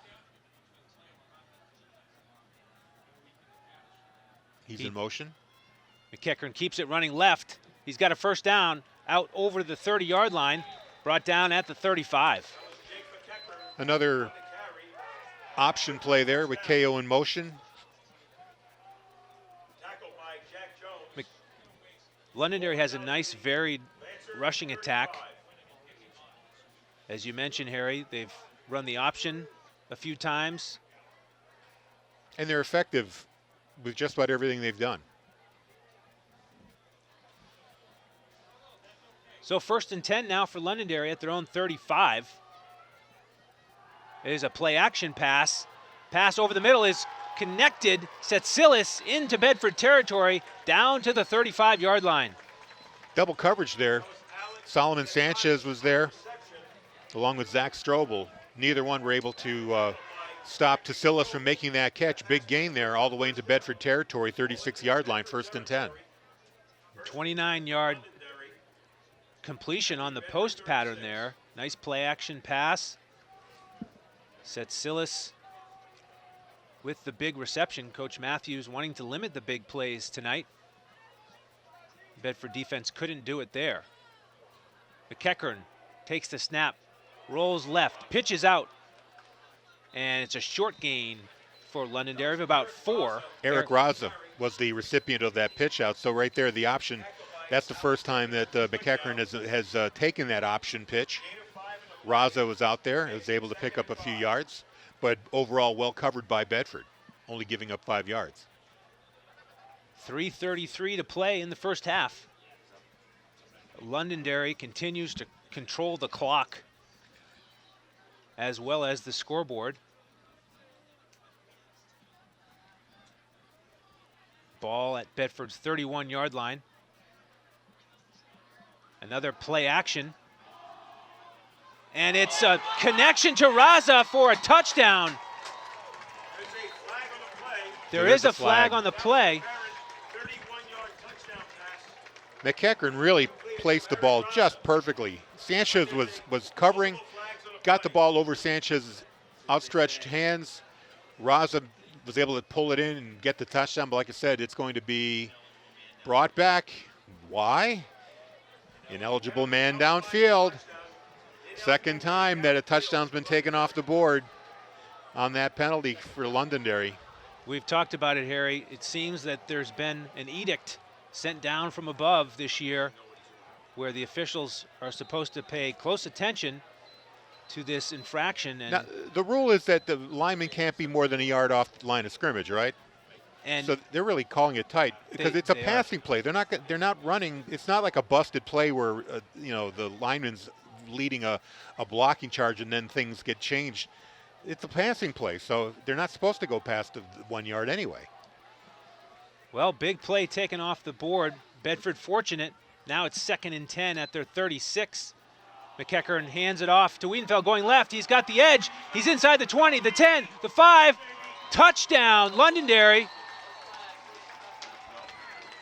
He's in motion. McEachern keeps it running left. He's got a 1st down out over the 30-yard line, brought down at the 35. Another option play there with Keogh in motion. Londonderry has a nice varied rushing attack. As you mentioned, Harry, they've run the option a few times. And they're effective with just about everything they've done. So 1st and 10 now for Londonderry at their own 35. There's a play action pass. Pass over the middle is connected. Setsilis into Bedford territory down to the 35-yard line. Double coverage there. Solomon Sanchez was there along with Zach Strobel. Neither one were able to stop Tassilis from making that catch. Big gain there all the way into Bedford territory, 36-yard line, 1st and 10. 29-yard completion on the post pattern there. Nice play action pass. Setsilis with the big reception. Coach Matthews wanting to limit the big plays tonight. Bedford defense couldn't do it there. McEachern takes the snap, rolls left, pitches out, and it's a short gain for Londonderry of about 4. Eric Raza was the recipient of that pitch out, so right there the option. That's the first time that McEachern has taken that option pitch. Raza was out there, was able to pick up a few yards, but overall well covered by Bedford, only giving up 5 yards. 3:33 to play in the first half. Londonderry continues to control the clock as well as the scoreboard. Ball at Bedford's 31-yard line. Another play action. And it's a connection to Raza for a touchdown. There is a flag on the play. McEachern really placed the ball just perfectly. Sanchez was covering, got the ball over Sanchez's outstretched hands. Raza was able to pull it in and get the touchdown, but like I said, it's going to be brought back. Why? Ineligible man downfield. Second time that a touchdown's been taken off the board on that penalty for Londonderry. We've talked about it, Harry. It seems that there's been an edict sent down from above this year where the officials are supposed to pay close attention to this infraction. And now, the rule is that the lineman can't be more than a yard off the line of scrimmage, right? And so they're really calling it tight because it's a passing play. They're not running. It's not like a busted play where the lineman's leading a blocking charge and then things get changed. it's a passing play, so they're not supposed to go past the 1 yard anyway. Well, big play taken off the board. Bedford fortunate. Now it's 2nd and 10 at their 36. McEachern hands it off to Wiedenfeld going left. He's got the edge. He's inside the 20, the 10, the 5. Touchdown, Londonderry.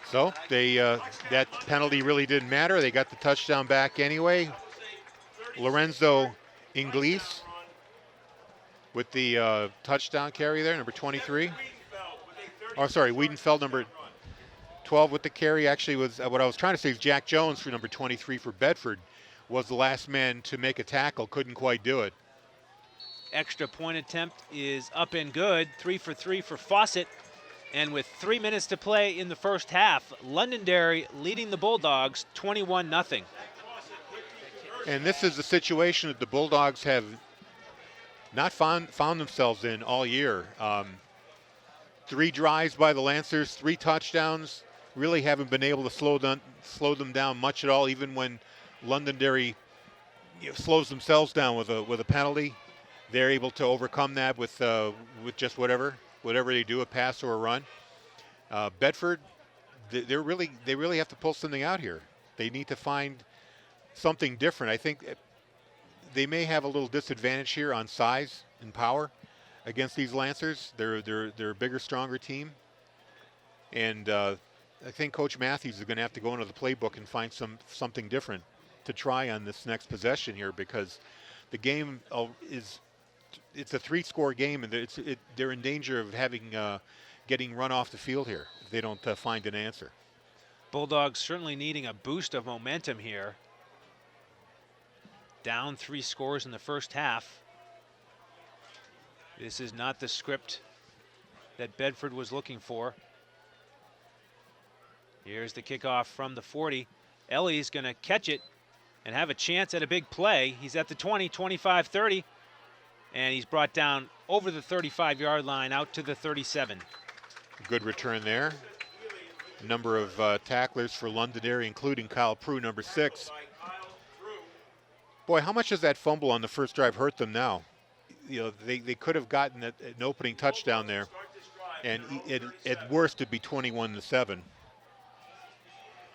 So they that penalty really didn't matter. They got the touchdown back anyway. Lorenzo Inglis with the touchdown carry there, number 23. Oh, sorry, Wiedenfeld, number 12 with the carry. Actually, was what I was trying to say is Jack Jones for number 23 for Bedford was the last man to make a tackle. Couldn't quite do it. Extra point attempt is up and good. 3 for 3 for Fawcett. And with 3 minutes to play in the first half, Londonderry leading the Bulldogs 21-0. And this is the situation that the Bulldogs have not found themselves in all year. 3 drives by the Lancers, 3 touchdowns. Really haven't been able to slow them down much at all, even when Londonderry slows themselves down with a penalty. They're able to overcome that with just whatever they do, a pass or a run. Bedford, they really have to pull something out here. They need to find something different. I think they may have a little disadvantage here on size and power against these Lancers. They're a bigger, stronger team, and I think Coach Matthews is going to have to go into the playbook and find something different to try on this next possession here, because the game it's a 3-score game, and they're in danger of getting run off the field here if they don't find an answer. Bulldogs certainly needing a boost of momentum here. Down 3 scores in the first half. This is not the script that Bedford was looking for. Here's the kickoff from the 40. Ellie's going to catch it and have a chance at a big play. He's at the 20, 25, 30, and he's brought down over the 35-yard line out to the 37. Good return there. Number of tacklers for Londonderry, including Kyle Prue, number 6. Boy, how much does that fumble on the first drive hurt them now? They could have gotten an opening touchdown there, and at worst it'd be 21-7.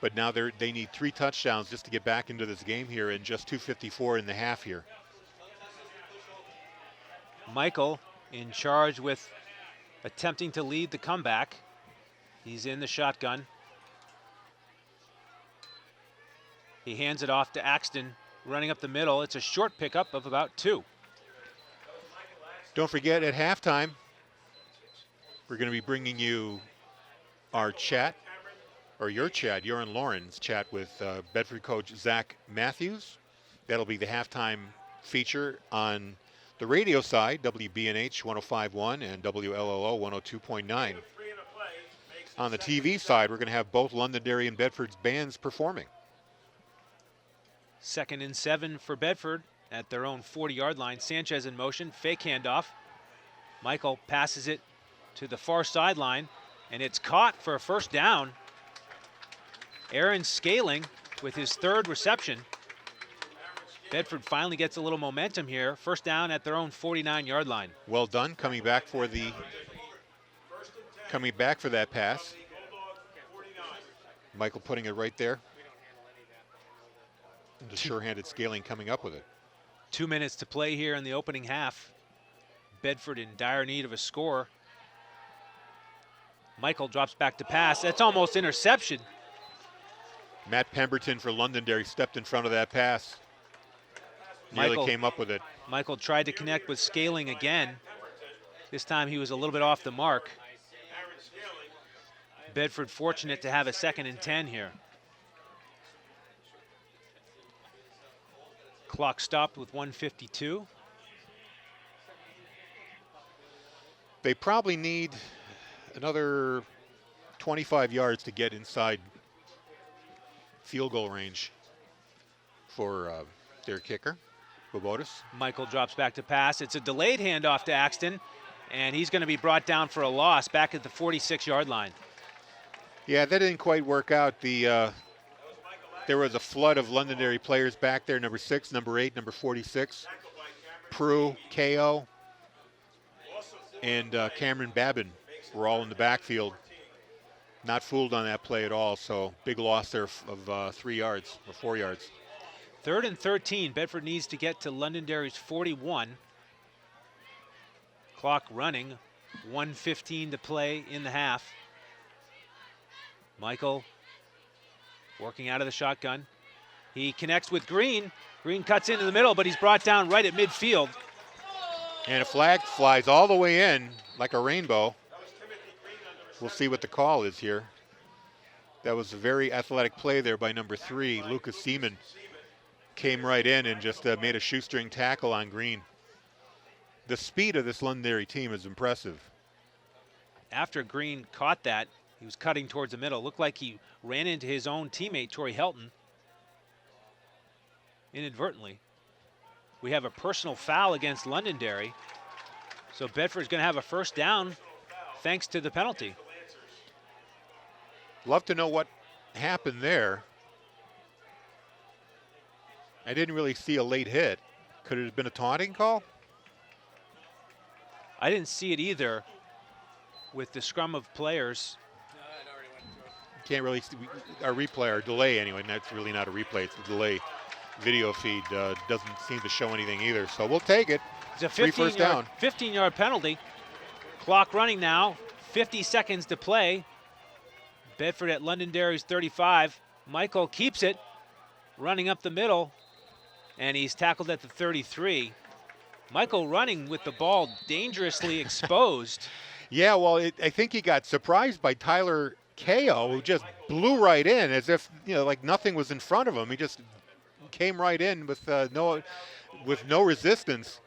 But now they need 3 touchdowns just to get back into this game here, and just 2:54 in the half here. Michael in charge with attempting to lead the comeback. He's in the shotgun. He hands it off to Axton, running up the middle. It's a short pickup of about 2. Don't forget, at halftime, we're going to be bringing you our chat, or your chat, your and Lauren's chat with Bedford coach Zach Matthews. That'll be the halftime feature on the radio side, WBNH 105.1 and WLLO 102.9. On the TV side, we're going to have both Londonderry and Bedford's bands performing. 2nd and 7 for Bedford at their own 40-yard line. Sanchez in motion, fake handoff. Michael passes it to the far sideline, and it's caught for a first down. Aaron Scaling with his 3rd reception. Bedford finally gets a little momentum here. First down at their own 49-yard line. Well done, coming back for that pass. Michael putting it right there. And the sure-handed Scaling coming up with it. 2 minutes to play here in the opening half. Bedford in dire need of a score. Michael drops back to pass. That's almost interception. Matt Pemberton for Londonderry stepped in front of that pass. Nearly came up with it. Michael tried to connect with Scaling again. This time he was a little bit off the mark. Bedford fortunate to have a 2nd and 10 here. Clock stopped with 1:52. They probably need another 25 yards to get inside field goal range for their kicker, Bobotis. Michael drops back to pass. It's a delayed handoff to Axton, and he's going to be brought down for a loss back at the 46-yard line. Yeah, that didn't quite work out. There was a flood of Londonderry players back there, number 6, number 8, number 46. Prue, KO, and Cameron Babin were all in the backfield. Not fooled on that play at all, so big loss there of 3 yards or 4 yards. 3rd and 13. Bedford needs to get to Londonderry's 41. Clock running. 1:15 to play in the half. Michael working out of the shotgun. He connects with Green. Green cuts into the middle, but he's brought down right at midfield. And a flag flies all the way in like a rainbow. We'll see what the call is here. That was a very athletic play there by number 3, Lucas Seaman. Came right in and just made a shoestring tackle on Green. The speed of this Londonderry team is impressive. After Green caught that, he was cutting towards the middle. Looked like he ran into his own teammate, Torrey Helton, inadvertently. We have a personal foul against Londonderry. So Bedford's going to have a first down thanks to the penalty. Love to know what happened there. I didn't really see a late hit. Could it have been a taunting call? I didn't see it either with the scrum of players. Can't really see our replay, our delay anyway. And that's really not a replay, it's a delay. Video feed doesn't seem to show anything either. So we'll take it. It's a Free first down. 15-yard penalty. Clock running now. 50 seconds to play. Bedford at Londonderry's 35. Michael keeps it, running up the middle, and he's tackled at the 33. Michael running with the ball dangerously exposed. Yeah, well, I think he got surprised by Tyler Kao, who just blew right in as if, like nothing was in front of him. He just came right in with no resistance.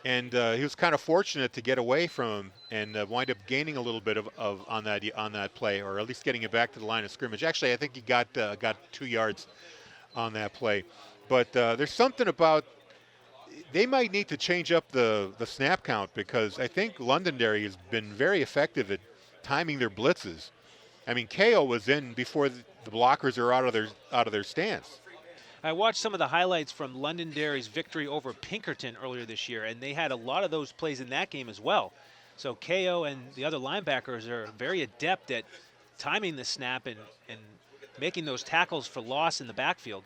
And he was kind of fortunate to get away from him and wind up gaining a little bit on that play, or at least getting it back to the line of scrimmage. Actually, I think he got 2 yards on that play. But there's something about they might need to change up the snap count, because I think Londonderry has been very effective at timing their blitzes. I mean, KO was in before the blockers are out of their stance. I watched some of the highlights from Londonderry's victory over Pinkerton earlier this year, and they had a lot of those plays in that game as well. So KO and the other linebackers are very adept at timing the snap and making those tackles for loss in the backfield.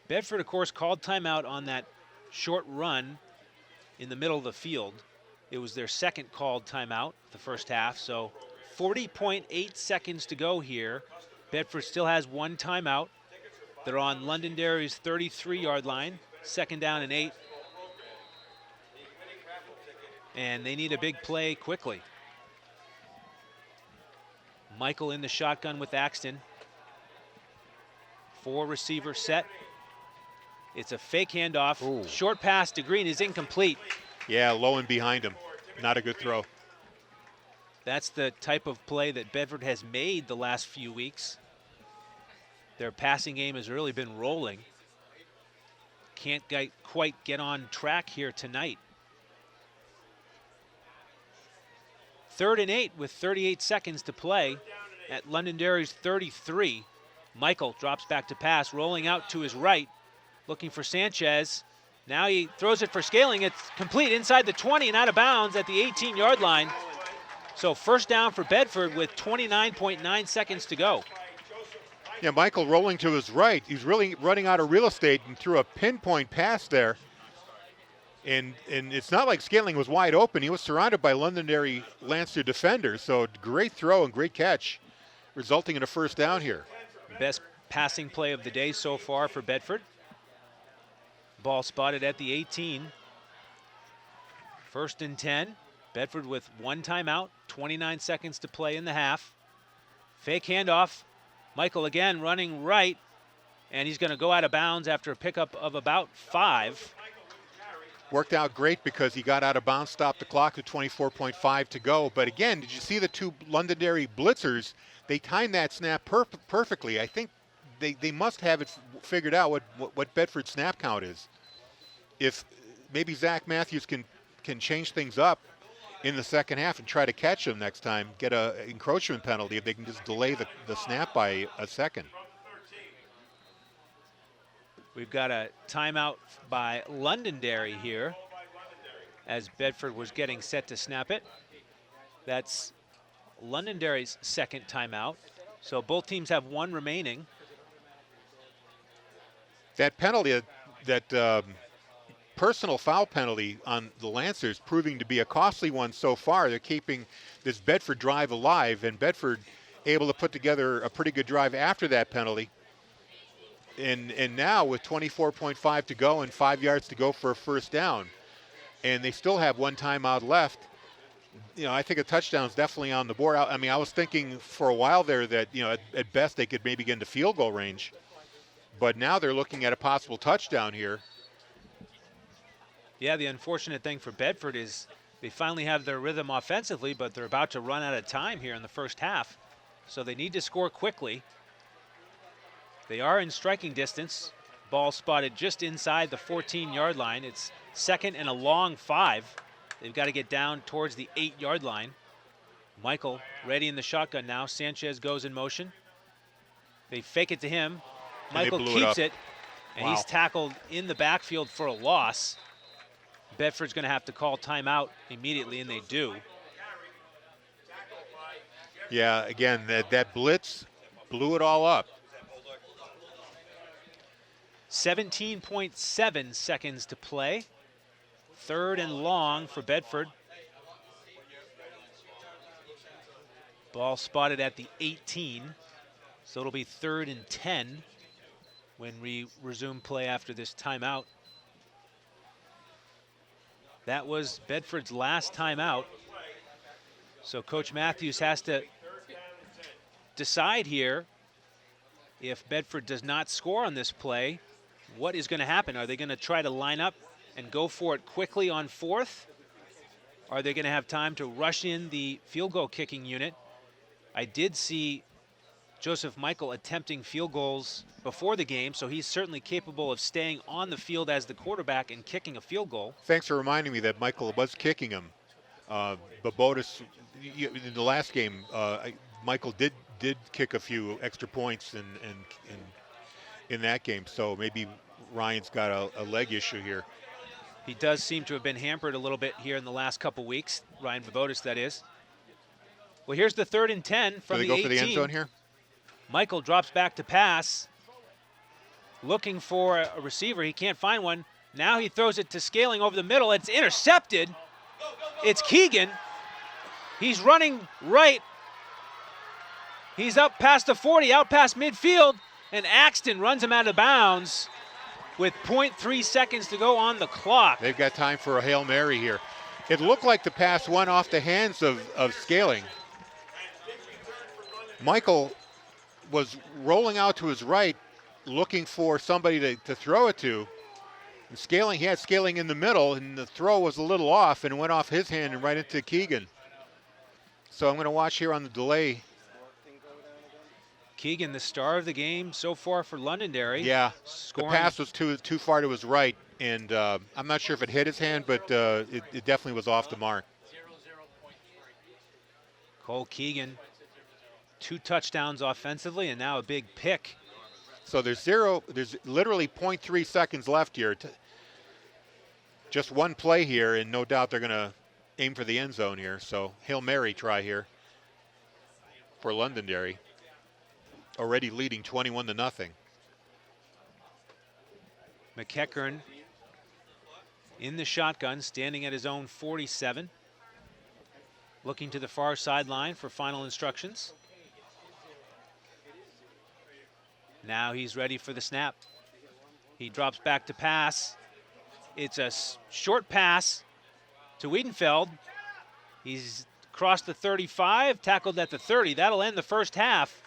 Bedford, of course, called timeout on that short run in the middle of the field. It was their second called timeout the first half, so 40.8 seconds to go here. Bedford still has one timeout. They're on Londonderry's 33-yard line, 2nd down and 8. And they need a big play quickly. Michael in the shotgun with Axton. 4 receiver set. It's a fake handoff. Ooh. Short pass to Green is incomplete. Yeah, low and behind him. Not a good throw. That's the type of play that Bedford has made the last few weeks. Their passing game has really been rolling. Can't quite get on track here tonight. 3rd and 8 with 38 seconds to play at Londonderry's 33. Michael drops back to pass, rolling out to his right, looking for Sanchez. Now he throws it for Scaling. It's complete inside the 20 and out of bounds at the 18-yard line. So first down for Bedford with 29.9 seconds to go. Yeah, Michael rolling to his right. He's really running out of real estate and threw a pinpoint pass there. And it's not like Scaling was wide open. He was surrounded by Londonderry Lancer defenders. So great throw and great catch, resulting in a first down here. Best passing play of the day so far for Bedford. Ball spotted at the 18. 1st and 10. Bedford with one timeout, 29 seconds to play in the half. Fake handoff. Michael again running right, and he's going to go out of bounds after a pickup of about 5. Worked out great because he got out of bounds, stopped the clock at 24.5 to go. But again, did you see the 2 Londonderry blitzers? They timed that snap perfectly. I think they must have it figured out what Bedford's snap count is. If maybe Zach Matthews can change things up in the second half and try to catch him next time, get an encroachment penalty if they can just delay the snap by a second. We've got a timeout by Londonderry here as Bedford was getting set to snap it. That's Londonderry's second timeout. So both teams have one remaining. That penalty, that personal foul penalty on the Lancers proving to be a costly one so far. They're keeping this Bedford drive alive, and Bedford able to put together a pretty good drive after that penalty. And now with 24.5 to go and 5 yards to go for a first down, and they still have one timeout left, you know, I think a touchdown is definitely on the board. I mean, I was thinking for a while there that, you know, at best they could maybe get into field goal range, but now they're looking at a possible touchdown here. Yeah, the unfortunate thing for Bedford is they finally have their rhythm offensively, but they're about to run out of time here in the first half. So they need to score quickly. They are in striking distance. Ball spotted just inside the 14-yard line. It's second and a long 5. They've got to get down towards the 8-yard line. Michael ready in the shotgun now. Sanchez goes in motion. They fake it to him. Michael keeps it, and Wow. he's tackled in the backfield for a loss. Bedford's going to have to call timeout immediately, and they do. Yeah, again, that blitz blew it all up. 17.7 seconds to play. Third and long for Bedford. Ball spotted at the 18, so it'll be 3rd and 10 when we resume play after this timeout. That was Bedford's last timeout. So Coach Matthews has to decide here, if Bedford does not score on this play, what is going to happen? Are they going to try to line up and go for it quickly on 4th? Are they going to have time to rush in the field goal kicking unit? I did see Joseph Michael attempting field goals before the game, so he's certainly capable of staying on the field as the quarterback and kicking a field goal. Thanks for reminding me that Michael was kicking him. But Botus, in the last game, Michael did kick a few extra points in that game, so maybe Ryan's got a leg issue here. He does seem to have been hampered a little bit here in the last couple weeks. Ryan Vabotis, that is. Well, here's the 3rd and 10 from Do they the go for the end 18. zone here? Michael drops back to pass, looking for a receiver. He can't find one. Now he throws it to Scaling over the middle. It's intercepted. It's Keegan. He's running right. He's up past the 40, out past midfield, and Axton runs him out of bounds with 0.3 seconds to go on the clock. They've got time for a Hail Mary here. It looked like the pass went off the hands of Scaling. Michael was rolling out to his right, looking for somebody to throw it to. And he had Scaling in the middle, and the throw was a little off and went off his hand and right into Keegan. So I'm going to watch here on the delay. Keegan, the star of the game so far for Londonderry. Yeah, scoring. The pass was too far to his right, and I'm not sure if it hit his hand, but it definitely was off the mark. Cole Keegan, 2 touchdowns offensively, and now a big pick. So there's literally 0.3 seconds left here. Just one play here, and no doubt they're going to aim for the end zone here. So Hail Mary try here for Londonderry. Already leading 21-0. McEachern in the shotgun, standing at his own 47. Looking to the far sideline for final instructions. Now he's ready for the snap. He drops back to pass. It's a short pass to Wiedenfeld. He's crossed the 35, tackled at the 30. That'll end the first half.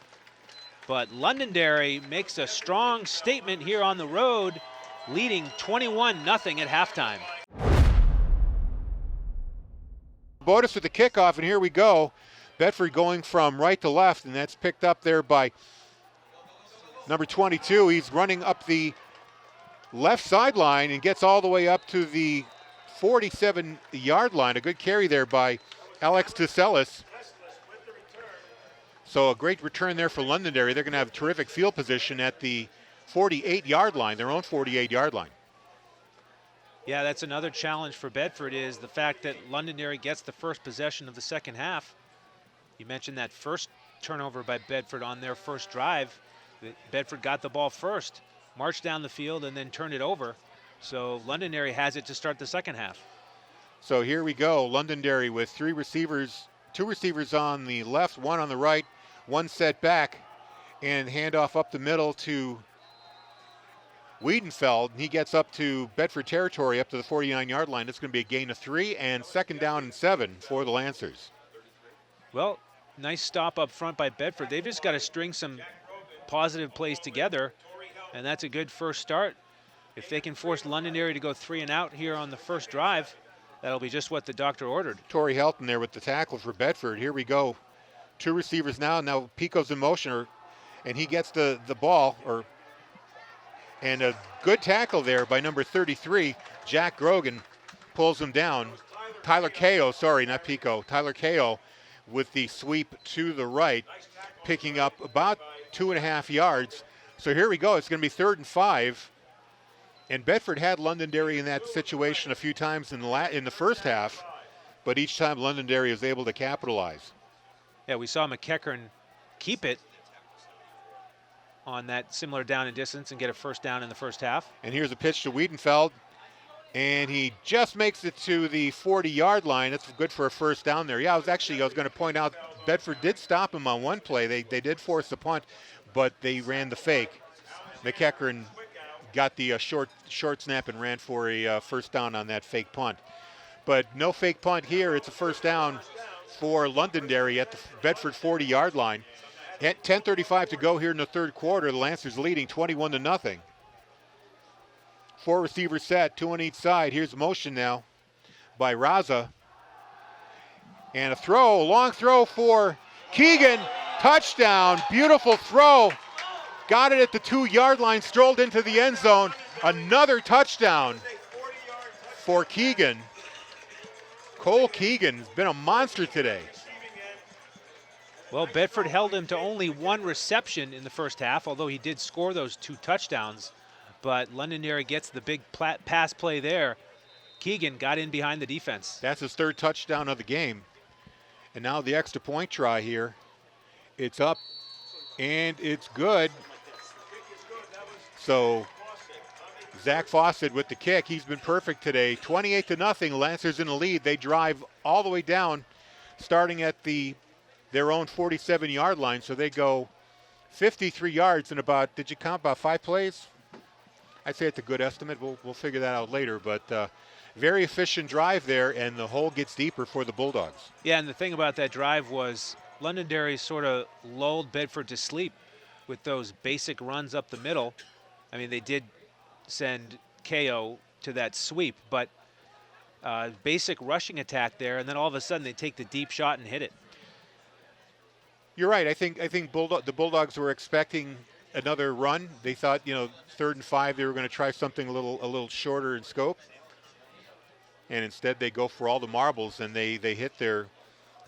But Londonderry makes a strong statement here on the road, leading 21-0 at halftime. Botus with the kickoff, and here we go. Bedford going from right to left, and that's picked up there by number 22. He's running up the left sideline and gets all the way up to the 47-yard line. A good carry there by Alex Tuselis. So a great return there for Londonderry. They're going to have terrific field position at the 48-yard line, their own 48-yard line. Yeah, that's another challenge for Bedford, is the fact that Londonderry gets the first possession of the second half. You mentioned that first turnover by Bedford on their first drive. Bedford got the ball first, marched down the field, and then turned it over. So Londonderry has it to start the second half. So here we go. Londonderry with three receivers, two receivers on the left, one on the right, one set back, and handoff up the middle to Wiedenfeld. He gets up to Bedford territory, up to the 49-yard line. It's going to be a gain of 3 and second down and 7 for the Lancers. Well, nice stop up front by Bedford. They've just got to string some positive plays together, and that's a good first start. If they can force Londonderry to go 3 and out here on the first drive, that'll be just what the doctor ordered. Torrey Helton there with the tackle for Bedford. Here we go. Two receivers now. Now Pico's in motion, and he gets the ball, and a good tackle there by number 33, Jack Grogan, pulls him down. Tyler Kao, sorry, not Pico. Tyler Kao with the sweep to the right, picking up about 2.5 yards. So here we go. It's going to be 3rd and 5. And Bedford had Londonderry in that situation a few times in the first half, but each time Londonderry was able to capitalize. Yeah, we saw McEachern keep it on that similar down and distance and get a first down in the first half. And here's a pitch to Wiedenfeld, and he just makes it to the 40-yard line. That's good for a first down there. Yeah, I was going to point out Bedford did stop him on one play. They did force the punt, but they ran the fake. McEachern got the short snap and ran for a first down on that fake punt. But no fake punt here. It's a first down for Londonderry at the Bedford 40-yard line. At 10:35 to go here in the third quarter, the Lancers leading 21-0. 4 receivers set, 2 on each side. Here's motion now by Raza. And a long throw for Keegan. Touchdown, beautiful throw. Got it at the 2-yard line, strolled into the end zone. Another touchdown for Keegan. Cole Keegan has been a monster today. Well, Bedford held him to only 1 reception in the first half, although he did score those 2 touchdowns. But Londonderry gets the big pass play there. Keegan got in behind the defense. That's his 3rd touchdown of the game. And now the extra point try here. It's up, and it's good. So Zach Fawcett with the kick. He's been perfect today. 28-0. Lancers in the lead. They drive all the way down, starting at their own 47-yard line. So they go 53 yards in about, did you count about 5 plays? I'd say it's a good estimate. We'll figure that out later. But very efficient drive there, and the hole gets deeper for the Bulldogs. Yeah, and the thing about that drive was Londonderry sort of lulled Bedford to sleep with those basic runs up the middle. I mean, they did send KO to that sweep, but basic rushing attack there, and then all of a sudden they take the deep shot and hit it. You're right. I think the Bulldogs were expecting another run. They thought, 3rd and 5, they were going to try something a little shorter in scope, and instead they go for all the marbles, and they hit their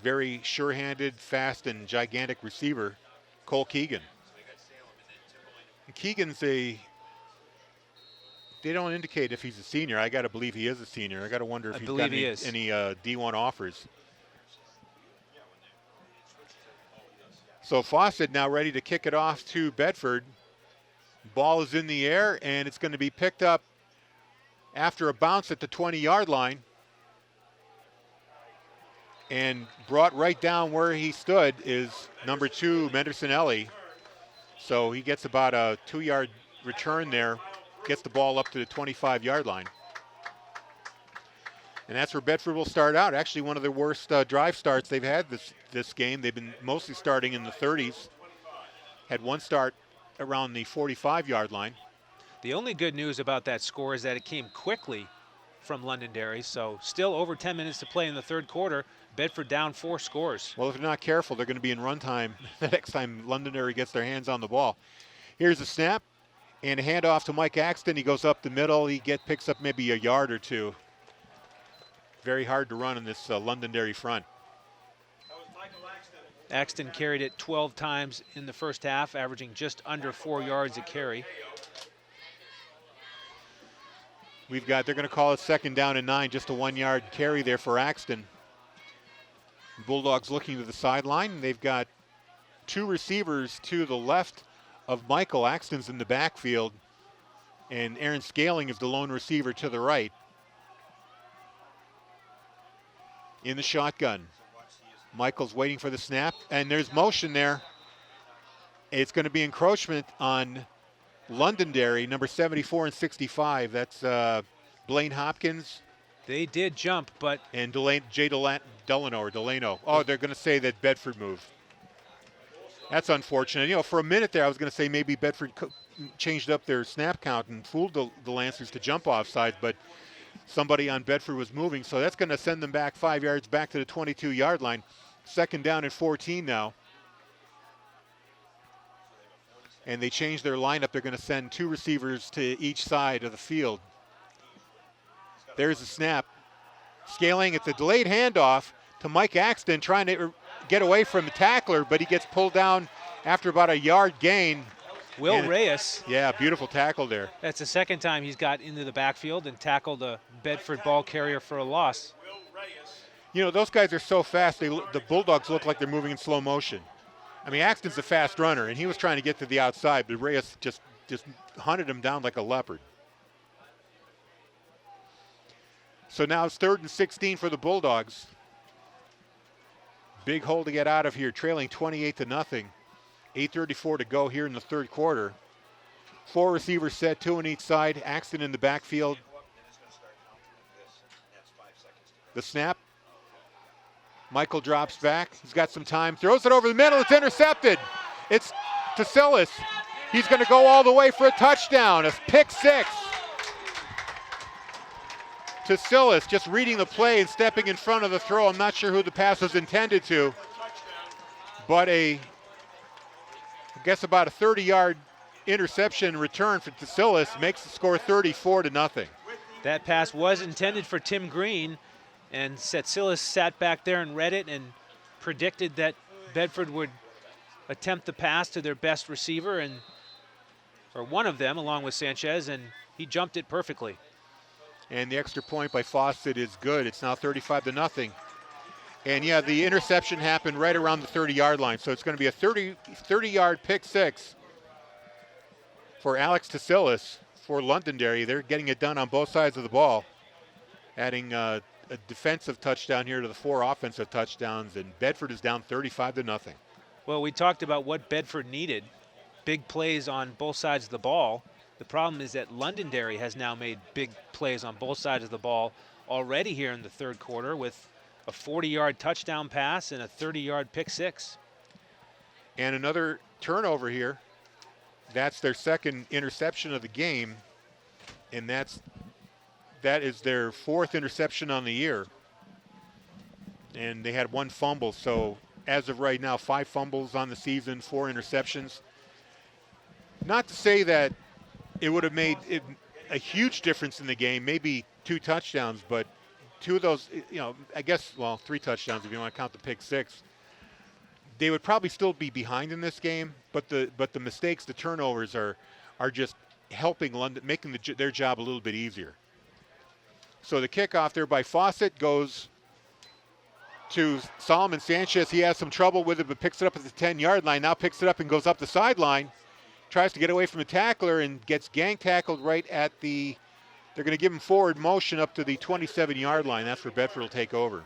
very sure-handed, fast, and gigantic receiver, Cole Keegan. And Keegan's they don't indicate if he's a senior. I got to believe he is a senior. I got to wonder if he's got any D1 offers. So Fawcett now ready to kick it off to Bedford. Ball is in the air, and it's going to be picked up after a bounce at the 20-yard line and brought right down where he stood is number 2, Menderson-Ellie. So he gets about a 2-yard return there, gets the ball up to the 25-yard line. And that's where Bedford will start out. Actually, one of the worst drive starts they've had this game. They've been mostly starting in the 30s. Had one start around the 45-yard line. The only good news about that score is that it came quickly from Londonderry. So still over 10 minutes to play in the third quarter. Bedford down 4 scores. Well, if they're not careful, they're going to be in run time the next time Londonderry gets their hands on the ball. Here's a snap and a handoff to Mike Axton. He goes up the middle. He picks up maybe a yard or 2. Very hard to run in this Londonderry front. Axton carried it 12 times in the first half, averaging just under 4 yards a carry. They're going to call it 2nd down and 9, just a 1-yard carry there for Axton. Bulldogs looking to the sideline. They've got 2 receivers to the left of Michael. Axton's in the backfield, and Aaron Scaling is the lone receiver to the right. In the shotgun. Michael's waiting for the snap, and there's motion there. It's going to be encroachment on Londonderry, number 74 and 65. That's Blaine Hopkins. They did jump, but... And Delano. Oh, they're going to say that Bedford moved. That's unfortunate. You know, for a minute there, I was going to say maybe Bedford changed up their snap count and fooled the Lancers to jump offside, but somebody on Bedford was moving, so that's going to send them back 5 yards back to the 22-yard line. 2nd down and 14 now. And they changed their lineup. They're going to send 2 receivers to each side of the field. There's the snap. Scaling, it's a delayed handoff to Mike Axton, trying to get away from the tackler, but he gets pulled down after about a yard gain. Will Reyes. Yeah, beautiful tackle there. That's the 2nd time he's got into the backfield and tackled a Bedford ball carrier for a loss. You know, those guys are so fast, the Bulldogs look like they're moving in slow motion. I mean, Axton's a fast runner, and he was trying to get to the outside, but Reyes just hunted him down like a leopard. So now it's 3rd and 16 for the Bulldogs. Big hole to get out of here, trailing 28-0. 8:34 to go here in the 3rd quarter. 4 receivers set, 2 on each side. Axton in the backfield. The snap. Michael drops back. He's got some time. Throws it over the middle. It's intercepted. It's Tasilis. He's going to go all the way for a touchdown. A pick 6. Tasilis just reading the play and stepping in front of the throw. I'm not sure who the pass was intended to, but I guess about a 30-yard interception return for Tasilis makes the score 34-0. That pass was intended for Tim Green, and Tasilis sat back there and read it and predicted that Bedford would attempt the pass to their best receiver, or one of them, along with Sanchez, and he jumped it perfectly. And the extra point by Fawcett is good. It's now 35-0. And yeah, the interception happened right around the 30-yard line. So it's going to be a 30-yard pick 6 for Alex Tasilis for Londonderry. They're getting it done on both sides of the ball, adding a defensive touchdown here to the 4 offensive touchdowns. And Bedford is down 35-0. Well, we talked about what Bedford needed. Big plays on both sides of the ball. The problem is that Londonderry has now made big plays on both sides of the ball already here in the 3rd quarter with a 40-yard touchdown pass and a 30-yard pick 6. And another turnover here. That's their 2nd interception of the game, and that is their 4th interception on the year. And they had 1 fumble, so as of right now, 5 fumbles on the season, 4 interceptions. Not to say that it would have made a huge difference in the game, maybe 2 touchdowns, but 2 of those, you know, I guess, well, 3 touchdowns if you want to count the pick 6. They would probably still be behind in this game, but the mistakes, the turnovers are just helping London, making their job a little bit easier. So the kickoff there by Fawcett goes to Solomon Sanchez. He has some trouble with it, but picks it up at the 10-yard line. Now picks it up and goes up the sideline. Tries to get away from the tackler and gets gang tackled right at they're going to give him forward motion up to the 27-yard line. That's where Bedford will take over.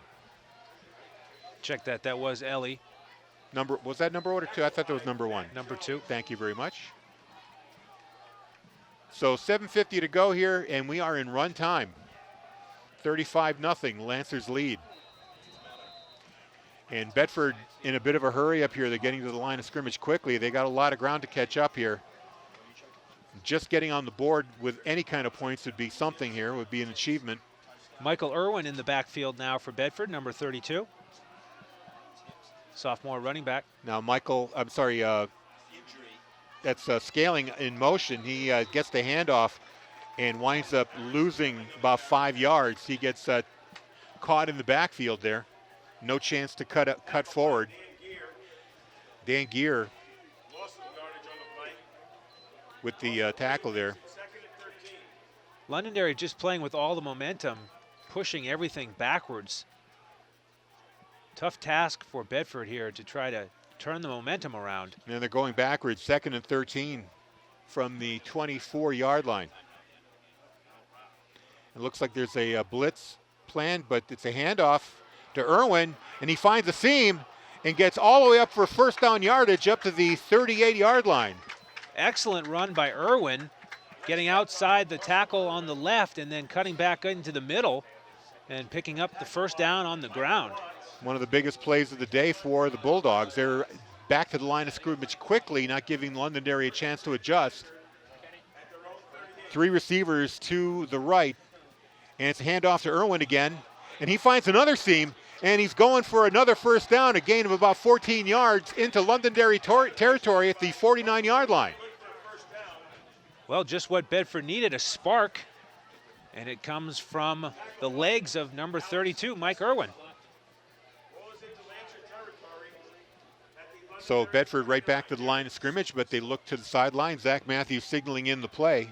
Check that. That was Ellie. Was that number 1 or 2? I thought that was number 1. Number 2. Thank you very much. So 7:50 to go here, and we are in run time. 35-0, Lancers lead. And Bedford in a bit of a hurry up here. They're getting to the line of scrimmage quickly. They got a lot of ground to catch up here. Just getting on the board with any kind of points would be something here, would be an achievement. Michael Irwin in the backfield now for Bedford, number 32. Sophomore running back. Now that's Scaling in motion. He gets the handoff and winds up losing about 5 yards. He gets caught in the backfield there. No chance to cut forward. Dan Gear with the tackle there. Londonderry just playing with all the momentum, pushing everything backwards. Tough task for Bedford here to try to turn the momentum around. And they're going backwards, 2nd and 13 from the 24-yard line. It looks like there's a blitz planned, but it's a handoff to Irwin, and he finds a seam and gets all the way up for first down yardage up to the 38-yard line. Excellent run by Irwin, getting outside the tackle on the left and then cutting back into the middle and picking up the first down on the ground. One of the biggest plays of the day for the Bulldogs. They're back to the line of scrimmage quickly, not giving Londonderry a chance to adjust. 3 receivers to the right, and it's a handoff to Irwin again, and he finds another seam, and he's going for another first down, a gain of about 14 yards into Londonderry territory at the 49-yard line. Well, just what Bedford needed, a spark, and it comes from the legs of number 32, Mike Irwin. So Bedford right back to the line of scrimmage, but they look to the sideline. Zach Matthews signaling in the play.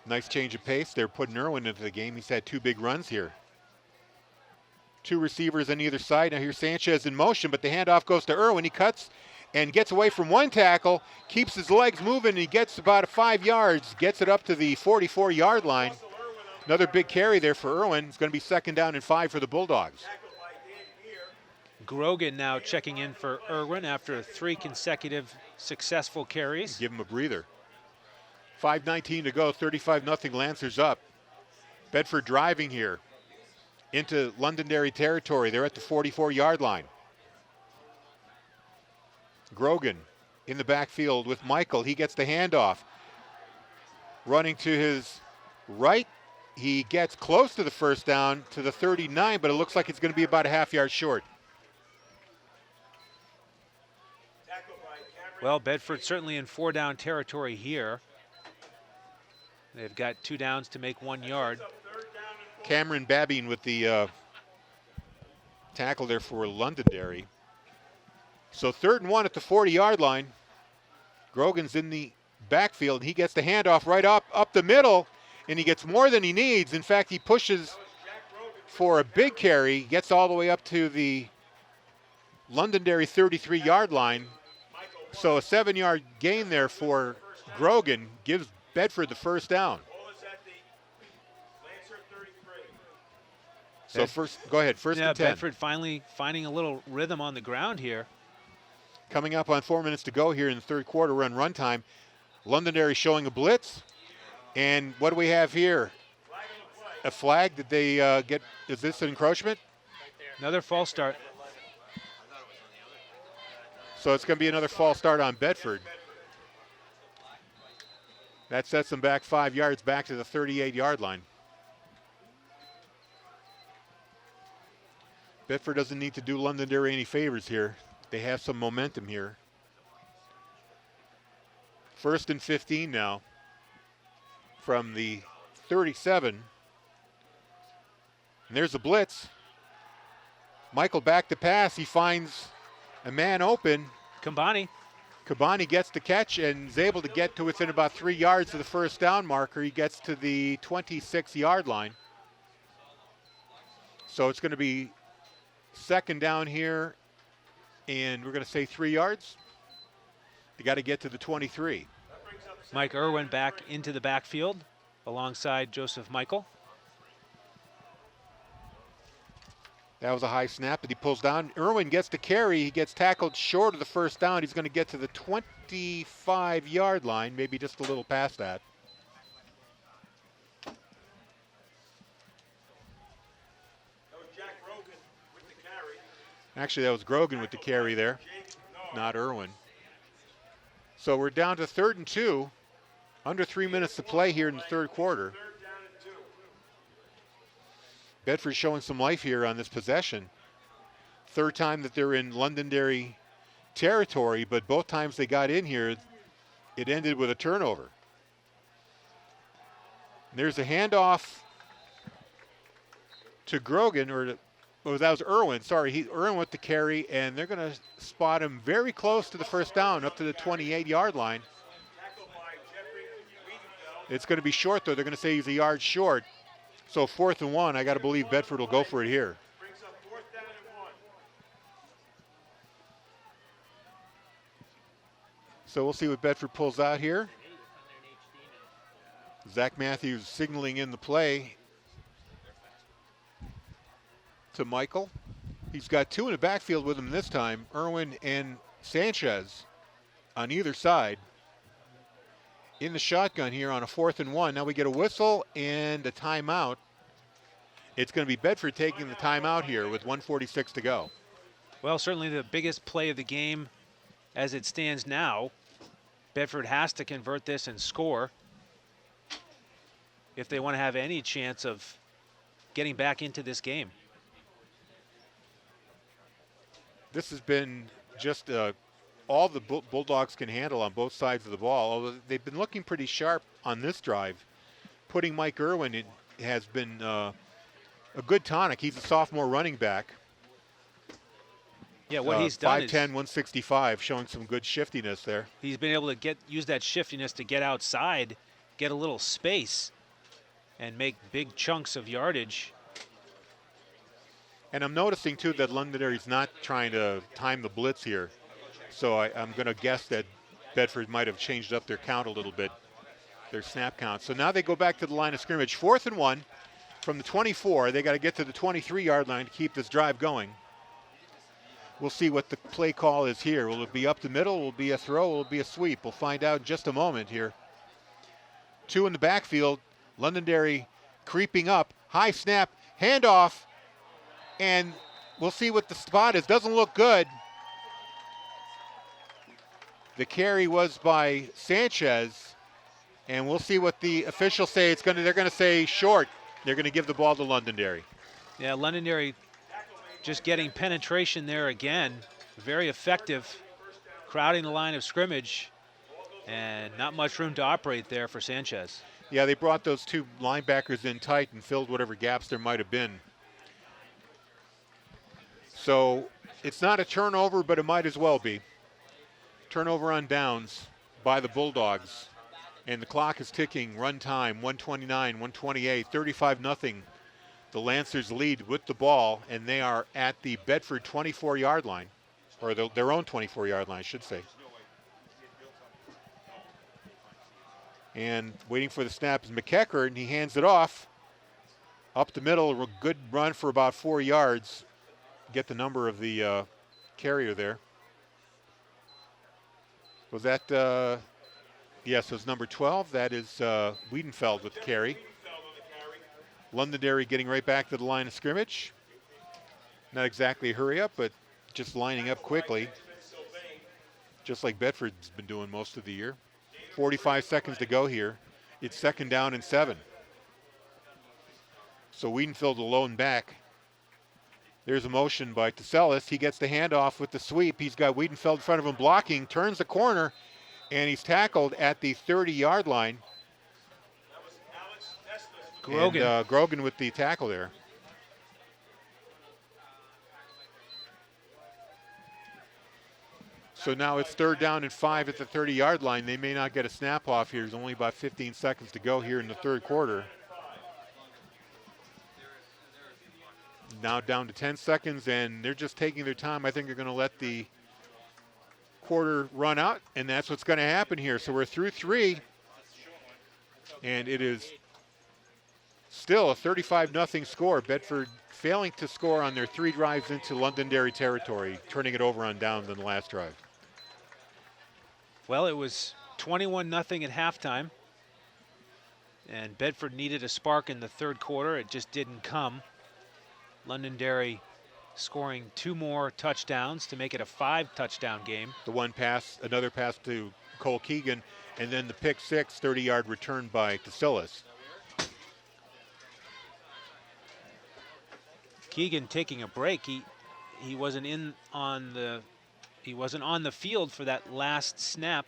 Nice change of pace. They're putting Irwin into the game. He's had 2 big runs here. 2 receivers on either side. Now here's Sanchez in motion, but the handoff goes to Irwin. He cuts and gets away from one tackle, keeps his legs moving, and he gets about 5 yards, gets it up to the 44-yard line. Another big carry there for Irwin. It's going to be 2nd down and 5 for the Bulldogs. Grogan now checking in for Irwin after 3 consecutive successful carries. Give him a breather. 5:19 to go, 35-0 Lancers up. Bedford driving here into Londonderry territory. They're at the 44-yard line. Grogan in the backfield with Michael. He gets the handoff. Running to his right. He gets close to the first down to the 39, but it looks like it's going to be about a half yard short. Well, Bedford certainly in 4-down territory here. They've got 2 downs to make 1 yard. Cameron Babine with the tackle there for Londonderry. So 3rd and 1 at the 40-yard line. Grogan's in the backfield. He gets the handoff right up the middle, and he gets more than he needs. In fact, he pushes for a big carry, gets all the way up to the Londonderry 33-yard line. So a 7-yard gain there for Grogan gives Bedford the first down. So go ahead, first and 10. Bedford finally finding a little rhythm on the ground here. Coming up on 4 minutes to go here in the 3rd quarter run time. Londonderry showing a blitz. And what do we have here? A flag. Did they get, is this an encroachment? Another false start. So it's going to be another false start on Bedford. That sets them back 5 yards back to the 38-yard line. Bedford doesn't need to do Londonderry any favors here. They have some momentum here. 1st and 15 now from the 37. And there's a blitz. Michael back to pass. He finds a man open. Kambani gets the catch and is able to get to within about 3 yards of the first down marker. He gets to the 26-yard line. So it's going to be 2nd down here, and we're going to say 3 yards. They got to get to the 23. Mike Irwin back into the backfield alongside Joseph Michael. That was a high snap that he pulls down. Irwin gets the carry. He gets tackled short of the first down. He's going to get to the 25-yard line, maybe just a little past that. Actually, that was Grogan with the carry there, not Irwin. So we're down to 3rd and 2. Under 3 minutes to play here in the 3rd quarter. Bedford showing some life here on this possession. 3rd time that they're in Londonderry territory, but both times they got in here, it ended with a turnover. And there's a handoff to Grogan, that was Irwin. Sorry, Irwin with the carry, and they're going to spot him very close to the first down, up to the 28-yard line. It's going to be short, though. They're going to say he's a yard short. So 4th and 1, I got to believe Bedford will go for it here. Brings up 4th down and 1. So we'll see what Bedford pulls out here. Zach Matthews signaling in the play to Michael. He's got 2 in the backfield with him this time, Irwin and Sanchez on either side. In the shotgun here on a 4th and 1. Now we get a whistle and a timeout. It's going to be Bedford taking the timeout here with 1:46 to go. Well, certainly the biggest play of the game as it stands now. Bedford has to convert this and score if they want to have any chance of getting back into this game. This has been just all the Bulldogs can handle on both sides of the ball, although they've been looking pretty sharp on this drive. Putting Mike Irwin in has been a good tonic. He's a sophomore running back. Yeah, what he's done 5'10", is 165, showing some good shiftiness there. he's been able to use that shiftiness to get outside, get a little space, and make big chunks of yardage. And I'm noticing, too, that Londonderry's not trying to time the blitz here. So I'm going to guess that Bedford might have changed up their count a little bit, their snap count. So now they go back to the line of scrimmage. 4th and 1 from the 24. They got to get to the 23-yard line to keep this drive going. We'll see what the play call is here. Will it be up the middle? Will it be a throw? Will it be a sweep? We'll find out in just a moment here. 2 in the backfield. Londonderry creeping up. High snap, handoff, and we'll see what the spot is. Doesn't look good. The carry was by Sanchez, and we'll see what the officials say. They're going to say short. They're going to give the ball to Londonderry. Yeah, Londonderry just getting penetration there again. Very effective, crowding the line of scrimmage, and not much room to operate there for Sanchez. Yeah, they brought those 2 linebackers in tight and filled whatever gaps there might have been. So it's not a turnover, but it might as well be. Turnover on downs by the Bulldogs. And the clock is ticking. Run time, 129, 128, 35-0. The Lancers lead with the ball, and they are at the Bedford 24-yard line, or their own 24-yard line, I should say. And waiting for the snap is McKecker, and he hands it off. Up the middle, a good run for about 4 yards. Get the number of the carrier there. Was that, yes, it was number 12. That is Wiedenfeld with the carry. Londonderry getting right back to the line of scrimmage. Not exactly a hurry up, but just lining up quickly, just like Bedford's been doing most of the year. 45 seconds to go here. It's 2nd down and 7. So Wiedenfeld alone back. There's a motion by Tasselis. He gets the handoff with the sweep. He's got Wiedenfeld in front of him blocking, turns the corner, and he's tackled at the 30-yard line. Grogan. And, Grogan with the tackle there. So now it's 3rd down and 5 at the 30-yard line. They may not get a snap off here. There's only about 15 seconds to go here in the 3rd quarter. Now down to 10 seconds, and they're just taking their time. I think they're going to let the quarter run out, and that's what's going to happen here. So we're through 3, and it is still a 35-0 score. Bedford failing to score on their 3 drives into Londonderry territory, turning it over on downs in the last drive. Well, it was 21-0 at halftime, and Bedford needed a spark in the 3rd quarter. It just didn't come. Londonderry scoring 2 more touchdowns to make it a 5-touchdown game. The one pass, another pass to Cole Keegan, and then the pick 6, 30-yard return by Tasselis. Keegan taking a break. He wasn't on the field for that last snap.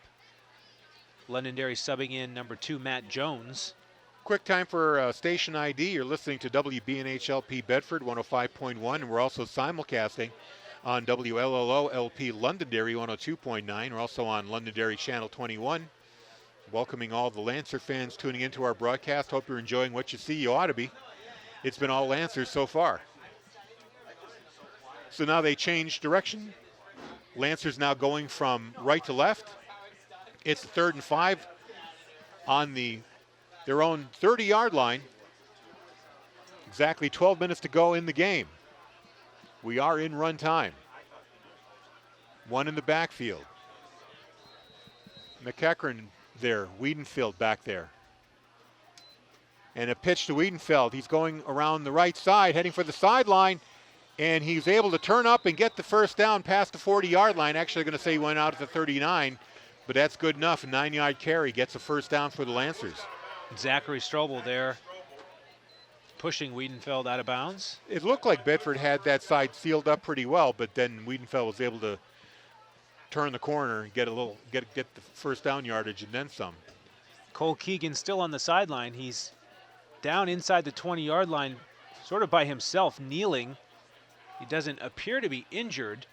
Londonderry subbing in number 2, Matt Jones. Quick time for station ID. You're listening to WBNHLP Bedford 105.1, and we're also simulcasting on WLLO LP Londonderry 102.9. We're also on Londonderry Channel 21, welcoming all the Lancer fans tuning into our broadcast. Hope you're enjoying what you see. You ought to be. It's been all Lancers so far. So now they change direction. Lancers now going from right to left. It's 3rd and 5 on their own 30-yard line. Exactly 12 minutes to go in the game. We are in run time. One in the backfield. McEachern there, Wiedenfeld back there. And a pitch to Wiedenfeld. He's going around the right side, heading for the sideline, and he's able to turn up and get the first down past the 40-yard line. Actually, going to say he went out at the 39, but that's good enough. A 9-yard carry gets a first down for the Lancers. Zachary Strobel there pushing Wiedenfeld out of bounds. It looked like Bedford had that side sealed up pretty well, but then Wiedenfeld was able to turn the corner, get the first down yardage and then some. Cole Keegan still on the sideline. He's down inside the 20-yard line, sort of by himself, kneeling. He doesn't appear to be injured,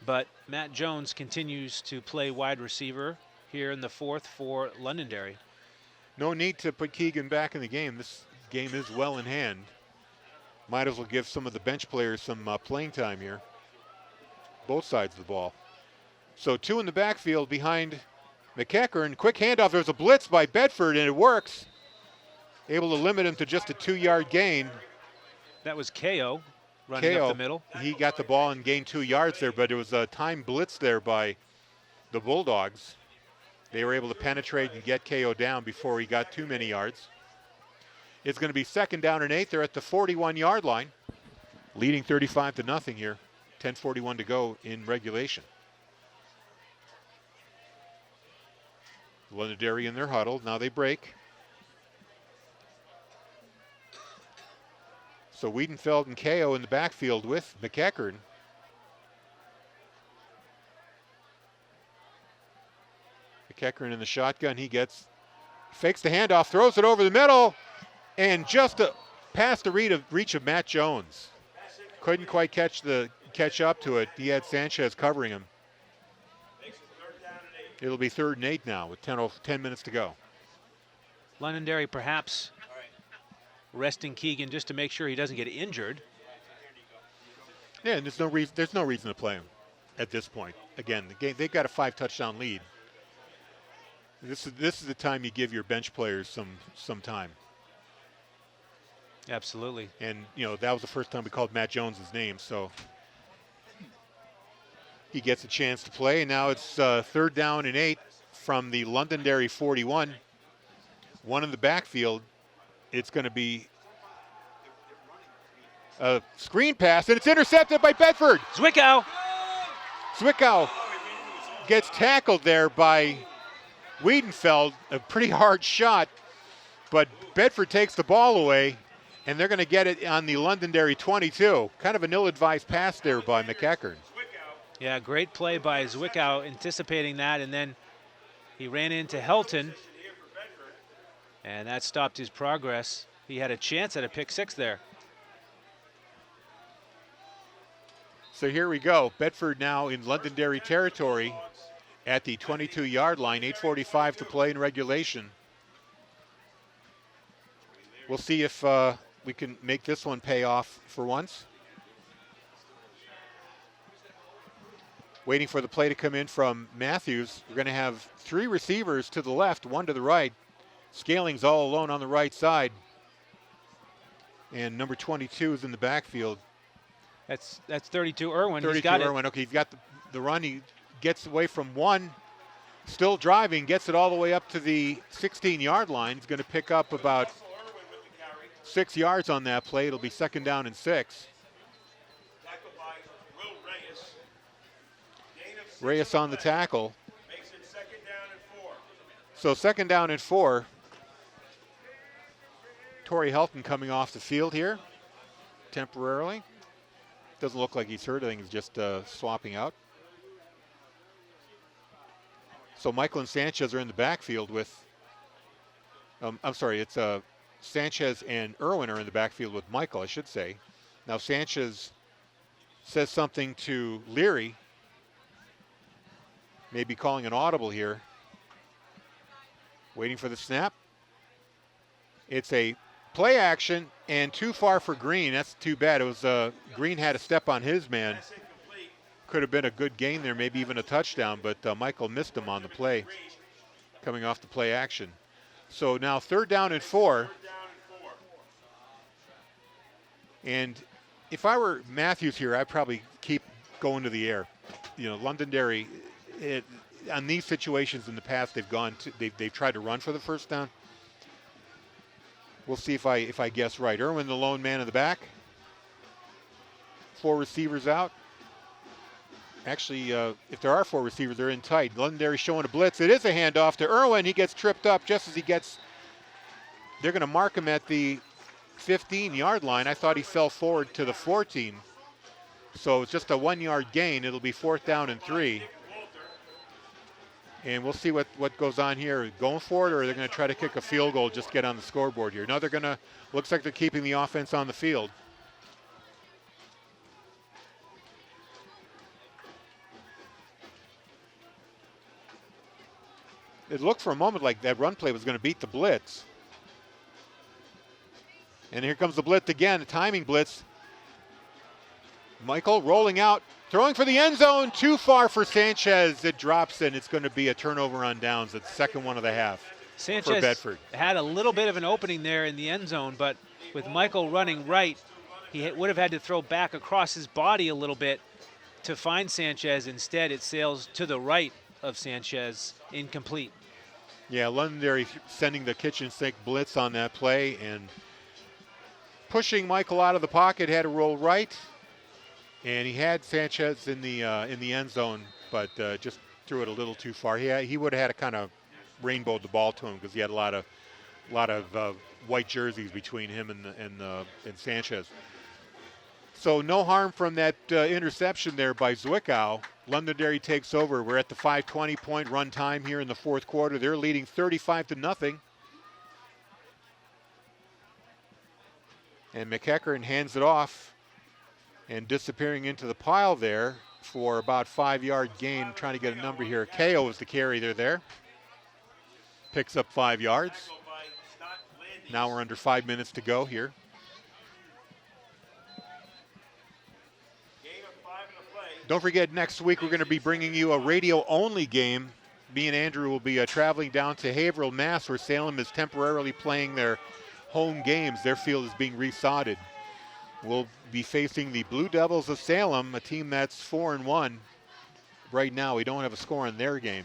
but Matt Jones continues to play wide receiver here in the 4th for Londonderry. No need to put Keegan back in the game. This game is well in hand. Might as well give some of the bench players some playing time here. Both sides of the ball. So 2 in the backfield behind McEachern. Quick handoff. There's a blitz by Bedford, and it works. Able to limit him to just a 2-yard gain. That was KO running up the middle. He got the ball and gained 2 yards there, but it was a time blitz there by the Bulldogs. They were able to penetrate and get KO down before he got too many yards. It's going to be 2nd down and 8. They're at the 41-yard line, leading 35-0 here. 10:41 to go in regulation. Londonderry in their huddle. Now they break. So Wiedenfeld and KO in the backfield with McEachern. McEachern in the shotgun. He fakes the handoff, throws it over the middle, and just past the reach of Matt Jones. Couldn't quite catch up to it. He had Sanchez covering him. It'll be 3rd and 8 now with 10 minutes to go. Londonderry perhaps resting Keegan just to make sure he doesn't get injured. Yeah, and there's no reason to play him at this point. Again, the game, they've got a 5-touchdown lead. This is the time you give your bench players some time. Absolutely. And that was the first time we called Matt Jones his name, so he gets a chance to play. And now it's 3rd down and 8 from the Londonderry 41. One in the backfield. It's going to be a screen pass, and it's intercepted by Bedford. Zwickau gets tackled there by Wiedenfeld. A pretty hard shot, but Bedford takes the ball away, and they're going to get it on the Londonderry 22. Kind of an ill-advised pass there by McEachern. Yeah, great play by Zwickau, anticipating that, and then he ran into Helton, and that stopped his progress. He had a chance at a pick 6 there. So here we go. Bedford now in Londonderry territory at the 22-yard line. 8:45 to play in regulation. We'll see if we can make this one pay off for once. Waiting for the play to come in from Matthews. We're going to have 3 receivers to the left, 1 to the right. Scaling's all alone on the right side. And number 22 is in the backfield. That's 32 Irwin. 32 He's got Irwin. Okay, he's got the run. He gets away from 1. Still driving, gets it all the way up to the 16-yard line. He's going to pick up about 6 yards on that play. It'll be 2nd down and 6. Reyes on the tackle. Makes it 2nd down and 4. So 2nd down and 4. Torrey Helton coming off the field here temporarily. Doesn't look like he's hurt. I think he's just swapping out. So Michael and Sanchez are in the backfield with, it's Sanchez and Irwin are in the backfield with Michael, I should say. Now Sanchez says something to Leary, maybe calling an audible here. Waiting for the snap. It's a play action and too far for Green. That's too bad. It was Green had a step on his man. Could have been a good gain there, maybe even a touchdown, but Michael missed him on the play, coming off the play action. So now 3rd down and 4. And if I were Matthews here, I'd probably keep going to the air. You know, Londonderry, on these situations in the past, they've tried to run for the 1st down. We'll see if I guess right. Irwin, the lone man in the back. 4 receivers out. Actually, if there are 4 receivers, they're in tight. Londonderry showing a blitz. It is a handoff to Irwin. He gets tripped up just as he gets. They're going to mark him at the 15-yard line. I thought he fell forward to the 14. So it's just a 1-yard gain. It'll be 4th down and 3. And we'll see what goes on here. Going for it, or they're going to try to kick a field goal, just get on the scoreboard here. No, they're going to, looks like they're keeping the offense on the field. It looked for a moment like that run play was going to beat the blitz. And here comes the blitz again, the timing blitz. Michael rolling out, throwing for the end zone, too far for Sanchez. It drops, and it's going to be a turnover on downs. It's the 2nd one of the half Sanchez for Bedford. Had a little bit of an opening there in the end zone, but with Michael running right, he would have had to throw back across his body a little bit to find Sanchez. Instead, it sails to the right of Sanchez, incomplete. Yeah, Londonderry sending the kitchen sink blitz on that play and pushing Michael out of the pocket, had to roll right. And he had Sanchez in the end zone, but just threw it a little too far. He would have had to kind of rainbowed the ball to him because he had a lot of white jerseys between him and Sanchez. So no harm from that interception there by Zwickau. Londonderry takes over. We're at the 5:20 point run time here in the 4th quarter. They're leading 35-0. And McEachern hands it off and disappearing into the pile there for about 5-yard gain. Trying to get a number here. KO is the carry there. Picks up 5 yards. Now we're under 5 minutes to go here. Don't forget, next week we're going to be bringing you a radio-only game. Me and Andrew will be traveling down to Haverhill, Mass, where Salem is temporarily playing their home games. Their field is being resodded. We'll be facing the Blue Devils of Salem, a team that's 4-1 right now. We don't have a score in their game.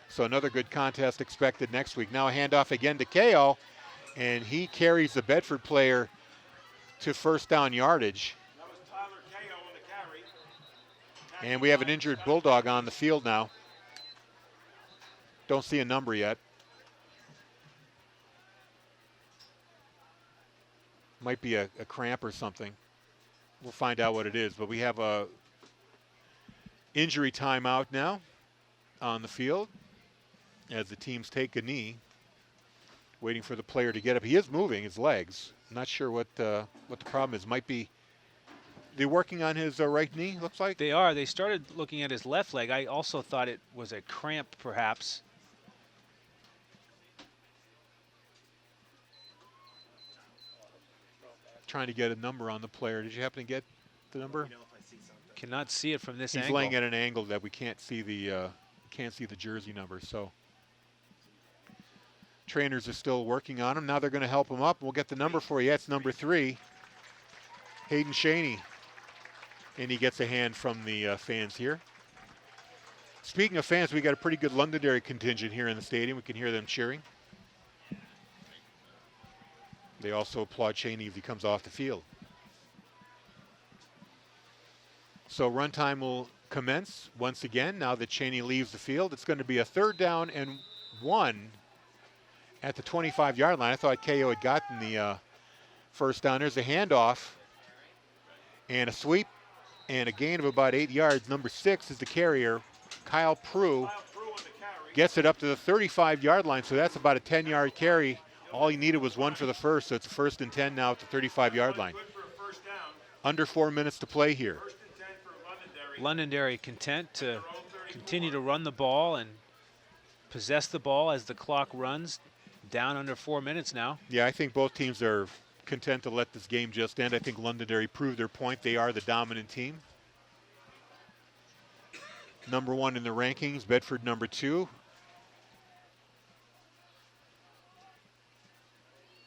So another good contest expected next week. Now a handoff again to KO, and he carries the Bedford player to 1st down yardage. And we have an injured Bulldog on the field now. Don't see a number yet. Might be a cramp or something. We'll find out what it is. But we have a injury timeout now on the field as the teams take a knee, waiting for the player to get up. He is moving his legs. I'm not sure what the problem is. Might be they're working on his right knee, looks like. They are. They started looking at his left leg. I also thought it was a cramp, perhaps. Trying to get a number on the player. Did you happen to get the number? Cannot see it from this He's angle. laying at an angle that we can't see the jersey number. So trainers are still working on him. Now they're going to help him up. We'll get the number for you. It's number 3, Hayden Shaney. And he gets a hand from the fans here. Speaking of fans, we got a pretty good Londonderry contingent here in the stadium. We can hear them cheering. They also applaud Cheney as he comes off the field. So run time will commence once again. Now that Cheney leaves the field, it's going to be a 3rd down and 1 at the 25-yard line. I thought KO had gotten the 1st down. There's a handoff and a sweep and a gain of about 8 yards. Number 6 is the carrier. Kyle Prue gets it up to the 35-yard line, so that's about a 10-yard carry. All he needed was 1 for the first, so it's a 1st and 10 now at the 35-yard line. Under 4 minutes to play here. Londonderry content to continue to run the ball and possess the ball as the clock runs down under 4 minutes now. Yeah, I think both teams are content to let this game just end. I think Londonderry proved their point. They are the dominant team. Number 1 in the rankings, Bedford number 2.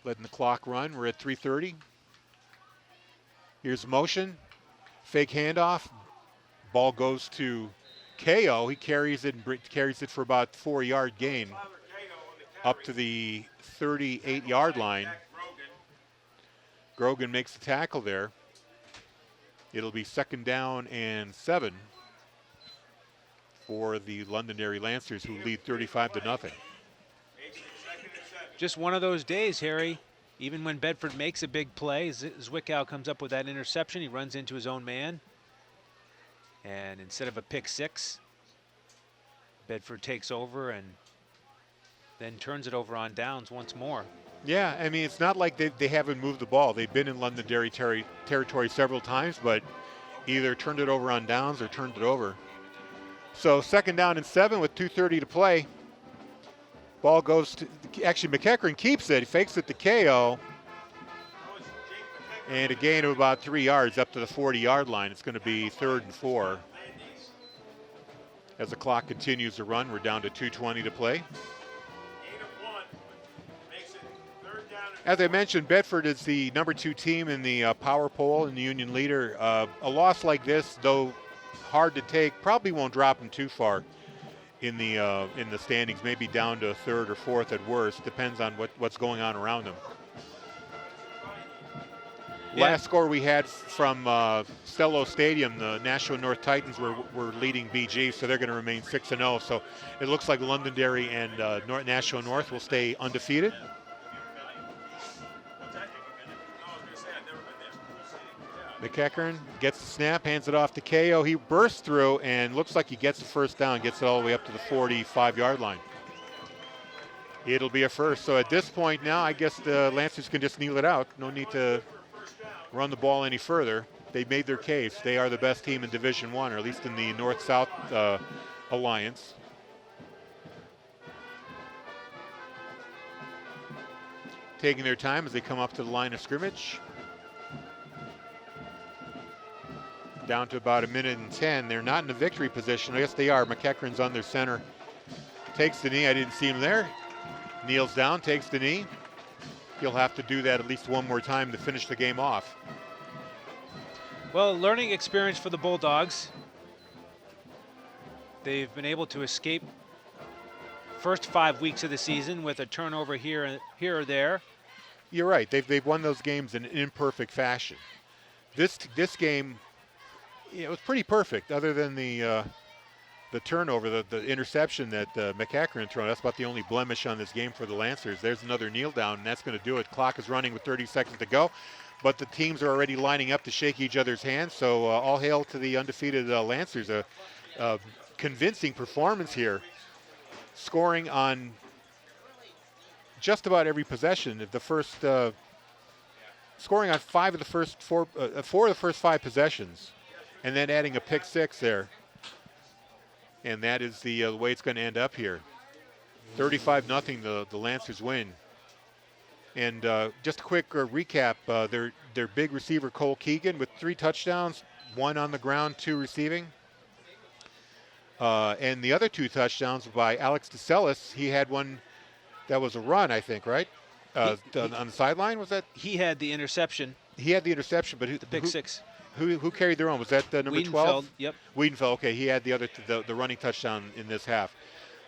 Letting the clock run. We're at 3:30. Here's motion. Fake handoff. Ball goes to KO. He carries it and carries it for about 4-yard gain up to the 38-yard line. Grogan makes the tackle there. It'll be 2nd down and 7 for the Londonderry Lancers, who lead 35-0. Just one of those days, Harry. Even when Bedford makes a big play, Zwickau comes up with that interception. He runs into his own man. And instead of a pick 6, Bedford takes over and then turns it over on downs once more. Yeah, I mean, it's not like they haven't moved the ball. They've been in Londonderry territory several times, but either turned it over on downs or turned it over. So 2nd down and 7 with 2:30 to play. Ball goes to, actually McEachern keeps it, he fakes it to KO. And a gain of about 3 yards up to the 40-yard line. It's going to be 3rd and 4. As the clock continues to run, we're down to 2:20 to play. As I mentioned, Bedford is the number 2 team in the power poll and the Union leader. A loss like this, though hard to take, probably won't drop them too far in the standings. Maybe down to 3rd or 4th at worst. Depends on what's going on around them. Yeah. Last score we had from Stello Stadium, the Nashua North Titans were leading BG, so they're going to remain 6-0. So it looks like Londonderry and Nashua North will stay undefeated. McEachern gets the snap, hands it off to KO. He bursts through and looks like he gets the 1st down, gets it all the way up to the 45-yard line. It'll be a first. So at this point now, I guess the Lancers can just kneel it out. No need to run the ball any further. They made their case. They are the best team in Division I, or at least in the North-South Alliance. Taking their time as they come up to the line of scrimmage. Down to about 1:10. They're not in a victory position. Yes, they are. McEachern's on their center. Takes the knee. I didn't see him there. Kneels down, takes the knee. He'll have to do that at least one more time to finish the game off. Well, learning experience for the Bulldogs. They've been able to escape first 5 weeks of the season with a turnover here or there. You're right. They've won those games in imperfect fashion. This game, it was pretty perfect, other than the turnover, the interception that McEachern threw. That's about the only blemish on this game for the Lancers. There's another kneel down, and that's going to do it. Clock is running with 30 seconds to go, but the teams are already lining up to shake each other's hands. So all hail to the undefeated Lancers. A convincing performance here, scoring on just about every possession. The first scoring on four of the first 5 possessions, and then adding a pick 6 there. And that is the way it's going to end up here. 35-0, the Lancers win. And just a quick recap, their big receiver Cole Keegan with 3 touchdowns, 1 on the ground, 2 receiving. And the other 2 touchdowns were by Alex DeCellis. He had one that was a run, I think, right? On the sideline, was that? He had the interception. He had the interception, but The pick 6. Who carried their own? Was that number Wiedenfeld, 12? Yep. Wiedenfeld, okay. He had the other the running touchdown in this half.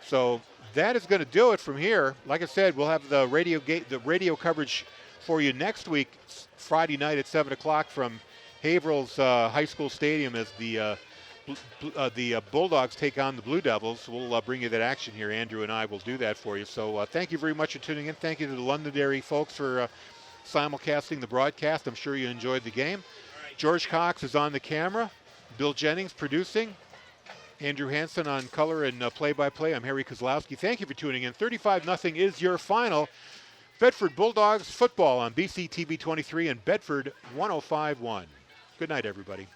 So that is going to do it from here. Like I said, we'll have the radio coverage for you next week, Friday night at 7 o'clock from Haverhill's High School Stadium as the Bulldogs take on the Blue Devils. We'll bring you that action here. Andrew and I will do that for you. So thank you very much for tuning in. Thank you to the Londonderry folks for simulcasting the broadcast. I'm sure you enjoyed the game. George Cox is on the camera. Bill Jennings producing. Andrew Hansen on color and play-by-play. I'm Harry Kozlowski. Thank you for tuning in. 35-0 is your final. Bedford Bulldogs football on BCTV 23 and Bedford 105.1. Good night, everybody.